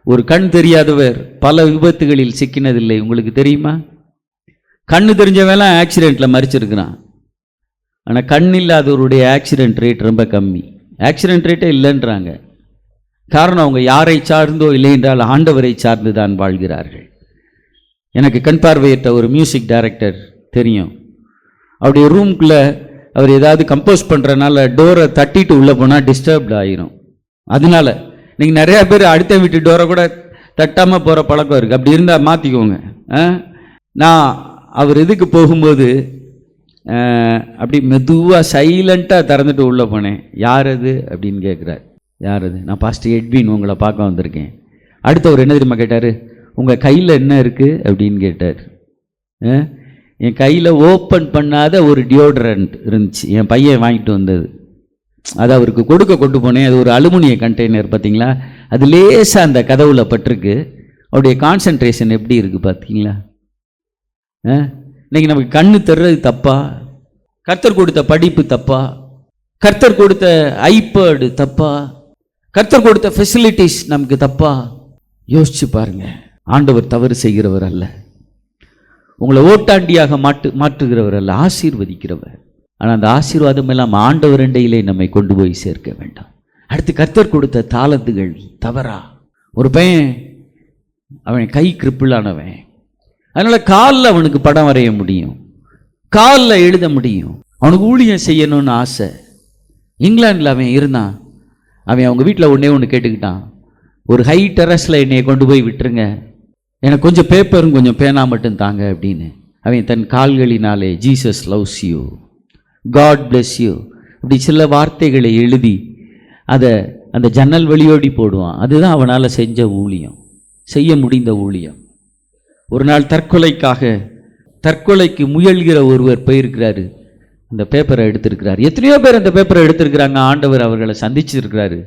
ஒரு கண் தெரியாதவர் பல விபத்துகளில் சிக்கினதில்லை, உங்களுக்கு தெரியுமா? கண்ணு தெரிஞ்சவெல்லாம் ஆக்சிடெண்ட்டில் மறிச்சிருக்கிறான். ஆனால் கண் இல்லாதவருடைய ஆக்சிடெண்ட் ரேட் ரொம்ப கம்மி. ஆக்சிடெண்ட் ரேட்டே இல்லைன்றாங்க. காரணம், அவங்க யாரை சார்ந்தோ இல்லை என்றால் ஆண்டவரை சார்ந்து தான் வாழ்கிறார்கள். எனக்கு கண் பார்வையற்ற ஒரு மியூசிக் டைரக்டர் தெரியும். அவருடைய ரூம்குள்ளே அவர் ஏதாவது கம்போஸ் பண்ணுறதுனால டோரை தட்டிட்டு உள்ளே போனால் டிஸ்டர்ப்ட் ஆகிரும். அதனால நீங்கள் நிறையா பேர் அடுத்த வீட்டு டோரை கூட தட்டாமல் போகிற பழக்கம் இருக்குது. அப்படி இருந்தால் மாற்றிக்கோங்க. நான் அவர் இதுக்கு போகும்போது அப்படி மெதுவாக சைலண்ட்டாக திறந்துட்டு உள்ளே போனேன். யார் அது அப்படின்னு கேட்குறார். யார் அது? நான் பாஸ்டர் எட்வின், உங்களை பார்க்க வந்திருக்கேன். அடுத்தவர் என்ன தெரியுமா கேட்டார்? உங்கள் கையில் என்ன இருக்குது அப்படின்னு கேட்டார். என் கையில் ஓப்பன் பண்ணாத ஒரு டியோட்ரண்ட் இருந்துச்சு, என் பையன் வாங்கிட்டு வந்தது. அது அவருக்கு கொண்டு போனேன். அது ஒரு அலுமினிய கண்டெய்னர், பார்த்தீங்களா? அது லேசாக அந்த கதவுல பட்டிருக்கு. அவருடைய கான்சன்ட்ரேஷன் எப்படி இருக்குது பார்த்தீங்களா? இன்னைக்கு நமக்கு கண்ணு தர்றது தப்பா? கர்த்தர் கொடுத்த படிப்பு தப்பா? கர்த்தர் கொடுத்த ஐபேடு தப்பா? கர்த்தர் கொடுத்த ஃபெசிலிட்டிஸ் நமக்கு தப்பா? யோசிச்சு பாருங்க. ஆண்டவர் தவறு செய்கிறவர் அல்ல, உங்களை ஓட்டாண்டியாக மாற்றுகிறவர் அல்ல, ஆசீர்வதிக்கிறவர். ஆனால் அந்த ஆசீர்வாதம் எல்லாம் ஆண்டவர் அண்டையிலே நம்மை கொண்டு போய் சேர்க்க வேண்டாம். அடுத்து, கர்த்தர் கொடுத்த தாளந்துகள் தவறா? ஒரு பையன், அவன் கை கிரிப்பிளானவன், அதனால் காலில் அவனுக்கு படம் வரைய முடியும், காலில் எழுத முடியும், அவனுக்கு ஊழியம் செய்யணும்னு ஆசை. இங்கிலாண்டில் அவன் இருந்தான். அவன் அவங்க வீட்டில் ஒன்று கேட்டுக்கிட்டான், ஒரு ஹை டெரஸில் என்னையை கொண்டு போய் விட்டுருங்க, எனக்கு கொஞ்சம் பேப்பரும் கொஞ்சம் பேனா மட்டும் தாங்க அப்படின்னு. அவன் தன் கால்களினாலே Jesus loves you, God bless you அப்படி சில வார்த்தைகளை எழுதி அதை அந்த ஜன்னல் வழியோடி போடுவான். அதுதான் அவனால் செஞ்ச ஊழியம், செய்ய முடிந்த ஊழியம். ஒரு நாள் தற்கொலைக்கு முயல்கிற ஒருவர் போயிருக்கிறாரு, அந்த பேப்பரை எடுத்திருக்கிறார். எத்தனையோ பேர் அந்த பேப்பரை எடுத்திருக்கிறாங்க, ஆண்டவர் அவர்களை சந்திச்சிருக்கிறாரு.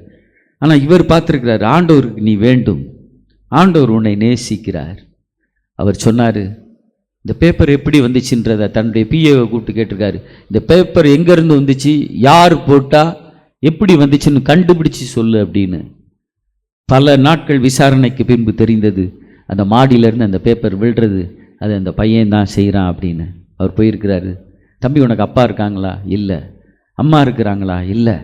ஆனால் இவர் பார்த்துருக்கிறார், ஆண்டவருக்கு நீ வேண்டும், ஆண்டவர் உன்னை நேசிக்கிறார். அவர் சொன்னார், இந்த பேப்பர் எப்படி வந்துச்சுன்றதை தன்னுடைய பிஏவை கூப்பிட்டு கேட்டிருக்காரு. இந்த பேப்பர் எங்கேருந்து வந்துச்சு, யார் போட்டால், எப்படி வந்துச்சுன்னு கண்டுபிடிச்சி சொல்லு அப்படின்னு. பல நாட்கள் விசாரணைக்கு பின்பு தெரிந்தது, அந்த மாடியிலேருந்து அந்த பேப்பர் விழுறது அது அந்த பையன் தான் செய்கிறான் அப்படின்னு. அவர் போயிருக்கிறாரு. தம்பி, உனக்கு அப்பா இருக்காங்களா? இல்லை. அம்மா இருக்கிறாங்களா? இல்லை.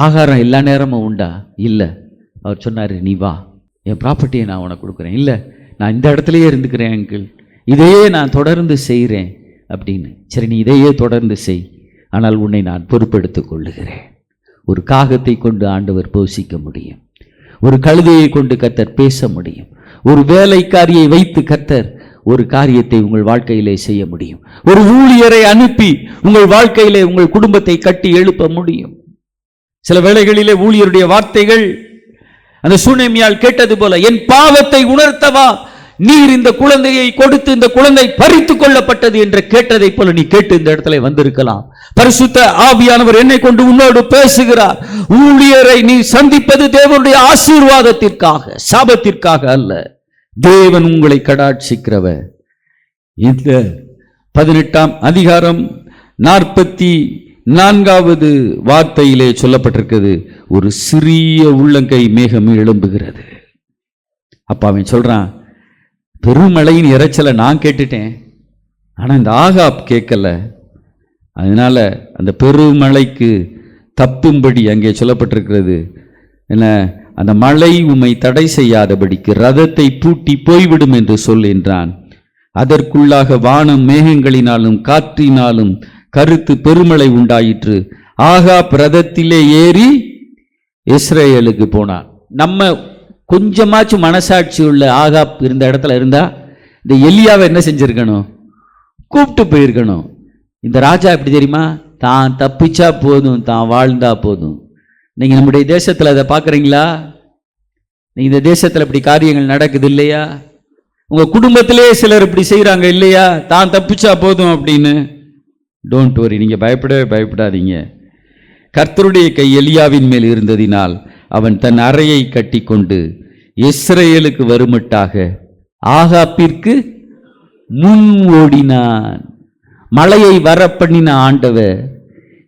ஆகாரம் எல்லா நேரமும் உண்டா? இல்லை. அவர் சொன்னார், நீ வா, என் ப்ராப்பர்ட்டியை நான் உனக்கு கொடுக்குறேன். இல்லை, நான் இந்த இடத்துலையே இருந்துக்கிறேன் அங்கிள், இதையே நான் தொடர்ந்து செய்கிறேன் அப்படின்னு. சரி, நீ இதையே தொடர்ந்து செய், ஆனால் உன்னை நான் பொறுப்பெடுத்துக் கொள்ளுகிறேன். ஒரு காகத்தை கொண்டு ஆண்டவர் போஷிக்க முடியும், ஒரு கழுதையை கொண்டு கர்த்தர் பேச முடியும், ஒரு வேலைக்காரியை வைத்து கர்த்தர் ஒரு காரியத்தை உங்கள் வாழ்க்கையிலே செய்ய முடியும், ஒரு ஊழியரை அனுப்பி உங்கள் வாழ்க்கையிலே உங்கள் குடும்பத்தை கட்டி எழுப்ப முடியும். சில வேளைகளிலே ஊழியருடைய வார்த்தைகள் அந்த சூனேமியால் கேட்டது போல, என் பாவத்தை உணர்த்தவா நீர் இந்த குழந்தையை கொடுத்து இந்த குழந்தை பறித்து கொள்ளப்பட்டது என்று கேட்டதை போல நீ கேட்டு இந்த இடத்துல வந்திருக்கலாம். பரிசுத்த ஆவியானவர் என்னை கொண்டு உன்னோடு பேசுகிறார். ஊழியரை நீ சந்திப்பது தேவனுடைய ஆசீர்வாதத்திற்காக, சாபத்திற்காக அல்ல. தேவன் உங்களை கடாட்சிக்கிறவர். இந்த 18ஆம் அதிகாரம் 44வது வார்த்தையிலே சொல்லப்பட்டிருக்கிறது, ஒரு சிறிய உள்ளங்கை மேகம் எழும்புகிறது. அப்ப அவன் சொல்றான், பெருமழையின் இறைச்சலை நான் கேட்டுட்டேன், ஆனால் இந்த ஆகாப் கேட்கல. அதனால அந்த பெருமழைக்கு தப்பும்படி அங்கே சொல்லப்பட்டிருக்கிறது என்ன, அந்த மழை உம்மை தடை செய்யாதபடிக்கு ரதத்தை பூட்டி போய்விடும் என்று சொல் என்றான். அதற்குள்ளாக வானம் மேகங்களினாலும் காற்றினாலும் கருத்து பெருமழை உண்டாயிற்று. ஆகாப் ரதத்திலே ஏறி இஸ்ரேலுக்கு போனான். நம்ம கொஞ்சமாச்சும் மனசாட்சி உள்ள ஆகாப் இருந்த இடத்துல இருந்தா இந்த எலியாவை என்ன செஞ்சிருக்கணும்? கூப்பிட்டு போயிருக்கணும். இந்த ராஜா எப்படி தெரியுமா? தான் தப்பிச்சா போதும், தான் வாழ்ந்தா போதும். நீங்க நம்முடைய தேசத்துல அதை பார்க்குறீங்களா? நீங்க இந்த தேசத்துல இப்படி காரியங்கள் நடக்குது இல்லையா? உங்க குடும்பத்திலே சிலர் இப்படி செய்யறாங்க இல்லையா? தான் தப்பிச்சா போதும் அப்படின்னு. டோன்ட் வரி, நீங்க பயப்படாதீங்க. கர்த்தருடைய கை எலியாவின் மேல் இருந்ததினால் அவன் தன் அறையை கட்டி கொண்டு இஸ்ரேலுக்கு வருமட்டாக ஆகாப்பிற்கு முன் ஓடினான். மழையை வரப்பண்ணின ஆண்டவர்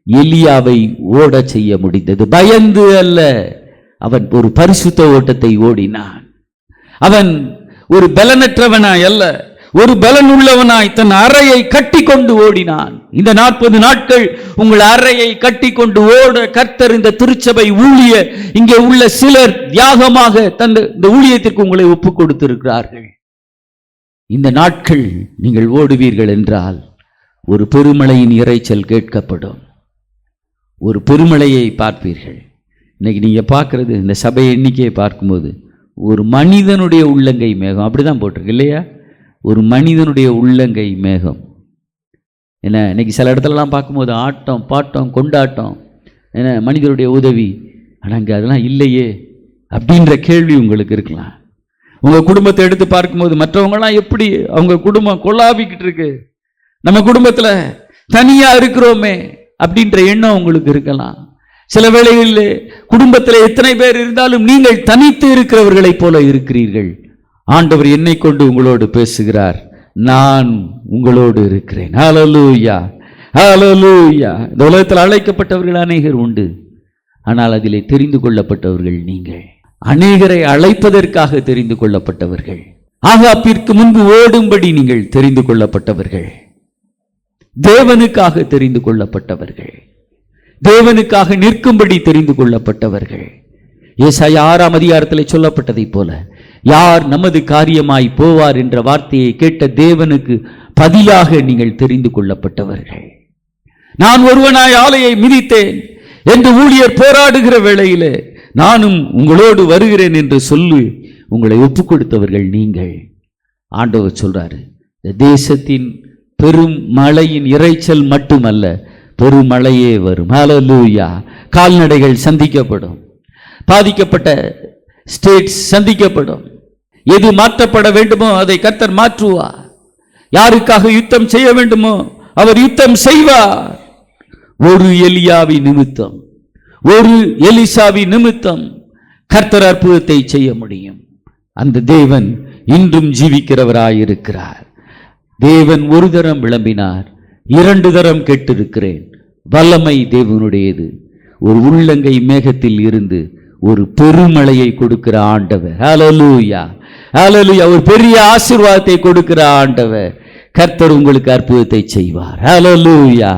எலியாவை ஓட செய்ய முடிந்தது. பயந்து அல்ல, அவன் ஒரு பரிசுத்த ஓட்டத்தை ஓடினான். அவன் ஒரு பலனற்றவனாய் அல்ல, ஒரு பலன் உள்ளவனாய் தன் அறையை கட்டி கொண்டு ஓடினான். இந்த 40 நாட்கள் உங்கள் அறையை கட்டி கொண்டு ஓட கர்த்தர் இந்த திருச்சபை ஊழிய இங்கே உள்ள சிலர் தியாகமாக இந்த ஊழியத்திற்கு உங்களை ஒப்பு கொடுத்திருக்கிறார்கள். இந்த நாட்கள் நீங்கள் ஓடுவீர்கள் என்றால் ஒரு பெருமழையின் இரைச்சல் கேட்கப்படும். ஒரு பெருமழையை பார்ப்பீர்கள். இன்னைக்கு நீங்க பார்க்கறது இந்த சபை எண்ணிக்கையை பார்க்கும்போது ஒரு மனிதனுடைய உள்ளங்கை மேகம், அப்படிதான் போட்டிருக்கு இல்லையா? ஒரு மனிதனுடைய உள்ளங்கை மேகம். என்ன இன்னைக்கு சில இடத்துலலாம் பார்க்கும்போது ஆட்டம் பாட்டம் கொண்டாட்டம், என்ன மனிதனுடைய உதவி, ஆனால் அங்கே அதெல்லாம் இல்லையே அப்படின்ற கேள்வி உங்களுக்கு இருக்கலாம். உங்கள் குடும்பத்தை எடுத்து பார்க்கும்போது மற்றவங்களாம் எப்படி அவங்க குடும்பம் கொள்ளாவிக்கிட்டு இருக்கு, நம்ம குடும்பத்தில் தனியாக இருக்கிறோமே அப்படின்ற எண்ணம் உங்களுக்கு இருக்கலாம். சில வேளைகளில் குடும்பத்தில் எத்தனை பேர் இருந்தாலும் நீங்கள் தனித்து இருக்கிறவர்களைப் போல இருக்கிறீர்கள். ஆண்டவர் என்னை கொண்டு உங்களோடு பேசுகிறார், நான் உங்களோடு இருக்கிறேன். ஹல்லேலூயா, ஹல்லேலூயா. இந்த உலகத்தில் அழைக்கப்பட்டவர்கள் அநேகர் உண்டு, ஆனால் அதிலே தெரிந்து கொள்ளப்பட்டவர்கள் நீங்கள். அநேகரை அழைப்பதற்காக தெரிந்து கொள்ளப்பட்டவர்கள். ஆகாப்பிற்கு முன்பு ஓடும்படி நீங்கள் தெரிந்து கொள்ளப்பட்டவர்கள். தேவனுக்காக தெரிந்து கொள்ளப்பட்டவர்கள். தேவனுக்காக நிற்கும்படி தெரிந்து கொள்ளப்பட்டவர்கள். ஏசாயா 6ஆம் அதிகாரத்தில் சொல்லப்பட்டதை போல யார் நமது காரியமாய் போவார் என்ற வார்த்தையை கேட்ட தேவனுக்கு பதிலாக நீங்கள் தெரிந்து கொள்ளப்பட்டவர்கள். நான் ஒருவனாய் ஆலையை மிதித்தேன் என்று ஊழியர் போராடுகிற வேளையிலே நானும் உங்களோடு வருகிறேன் என்று சொல்லி உங்களை ஒப்புக் கொடுத்தவர்கள் நீங்கள். ஆண்டவர் சொல்றாரு, தேசத்தின் பெரும் மழையின் இரைச்சல் மட்டுமல்ல, பெருமழையே வரும். ஹல்லேலூயா. கால்நடைகள் சந்திக்கப்படும், பாதிக்கப்பட்ட ஸ்டேட்ஸ் சந்திக்கப்படும். எது மாற்றப்பட வேண்டுமோ அதை கர்த்தர் மாற்றுவார். யாருக்காக யுத்தம் செய்ய வேண்டுமோ அவர் யுத்தம் செய்வார். ஒரு எலியாவி நிமித்தம், ஒரு எலிசாவி நிமித்தம் கர்த்தர் அற்புதத்தை செய்ய முடியும். அந்த தேவன் இன்றும் ஜீவிக்கிறவராயிருக்கிறார். தேவன் ஒரு தரம் விளம்பினார், 2 தரம் கேட்டிருக்கிறேன். வல்லமை தேவனுடையது. ஒரு உள்ளங்கை மேகத்தில் இருந்து ஒரு பெருமழையை கொடுக்கிற ஆண்டவர். ஹல்லேலூயா, ஹல்லேலூயா. ஒரு பெரிய ஆசீர்வாதத்தை கொடுக்கிற ஆண்டவர். கர்த்தர் உங்களுக்கு அற்புதத்தை செய்வார். ஹல்லேலூயா.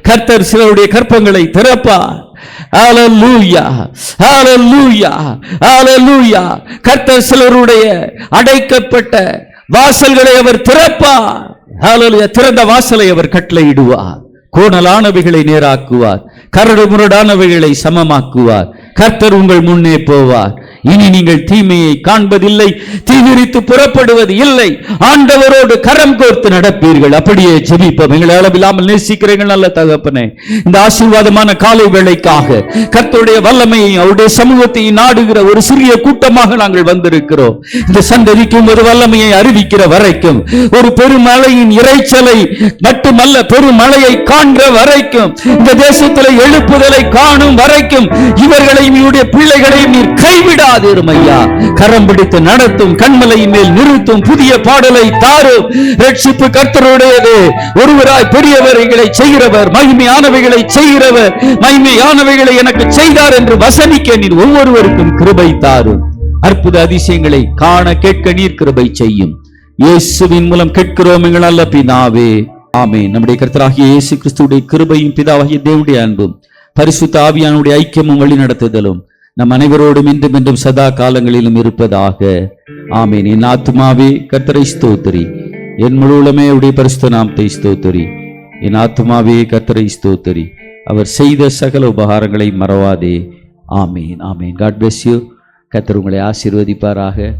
கர்த்தர் சிலருடைய கற்பங்களை திறப்பார். ஹல்லேலூயா, ஹல்லேலூயா, ஹல்லேலூயா. கர்த்தர் சிலருடைய அடைக்கப்பட்ட வாசல்களை அவர் திறப்பார். ஹல்லேலூயா. திறந்த வாசலை அவர் கட்டளையிடுவார். கோணலானவைகளை நேராக்குவார், கரடு முரடானவைகளை சமமாக்குவார். கர்த்தர் உங்கள் முன்னே போவார். இனி நீங்கள் தீமையை காண்பதில்லை, தீவிரித்து புறப்படுவது இல்லை. ஆண்டவரோடு கரம் கோர்த்து நடப்பீர்கள். அப்படியே ஜெபிப்போம். எங்களை அளவில்லாமல் நேசிக்கிறீர்கள் நல்ல தகப்பனே, இந்த ஆசீர்வாதமான காலை வேளைக்காக கர்த்தருடைய வல்லமையை அவருடைய சமூகத்தை நாடுகிற ஒரு சிறிய கூட்டமாக நாங்கள் வந்திருக்கிறோம். இந்த சந்ததிக்கும் ஒரு வல்லமையை அறிவிக்கிற வரைக்கும், ஒரு பெருமழையின் இரைச்சலை மட்டுமல்ல பெருமழையை காண்கிற வரைக்கும், இந்த தேசத்தில் எழுப்புதலை காணும் வரைக்கும் இவர்களையும் இவருடைய பிள்ளைகளையும் நீர் கைவிட ஐயா. கரம் பிடித்து நடத்தும், கண்மலையின் மேல் நிறுத்தும், புதிய பாடலை தாரும். ரட்சிப்பு கர்த்தருடையது. ஒருவராய் பெரியவர்களை செய்கிறவர், மகிமையானவைகளை செய்கிறவர், மகிமையானவைகளை எனக்கு செய்தார் என்று வசனிக்க நீர் ஒவ்வொருவருக்கும் கிருபை தாரும். அற்புத அதிசயங்களை காண கேட்க நீர் கிருபை செய்யும். இயேசுவின் மூலம் கேட்கிறோம் எங்கள் நல்ல பிதாவே, ஆமென். நம்முடைய கர்த்தராகிய இயேசு கிறிஸ்துவுடைய கிருபையும் பிதாவாகிய தேவனுடைய அன்பும் பரிசுத்த ஆவியானுடைய ஐக்கியமும் வழி நடத்துதலும் நம் அனைவரோடும் இன்றும் என்றும் சதா காலங்களிலும் இருப்பதாக. ஆமென். என் ஆத்துமாவே கர்த்தரை ஸ்தோத்திரி, என் முழுவலுமே உடைய பரிசுத்த நாமத்தை ஸ்தோத்தரி. என் ஆத்துமாவே கர்த்தரை ஸ்தோத்தரி. அவர் செய்த சகல உபகாரங்களை மறவாதே. ஆமீன், ஆமீன். God bless you. கர்த்தர் உங்களை ஆசீர்வதிப்பாராக.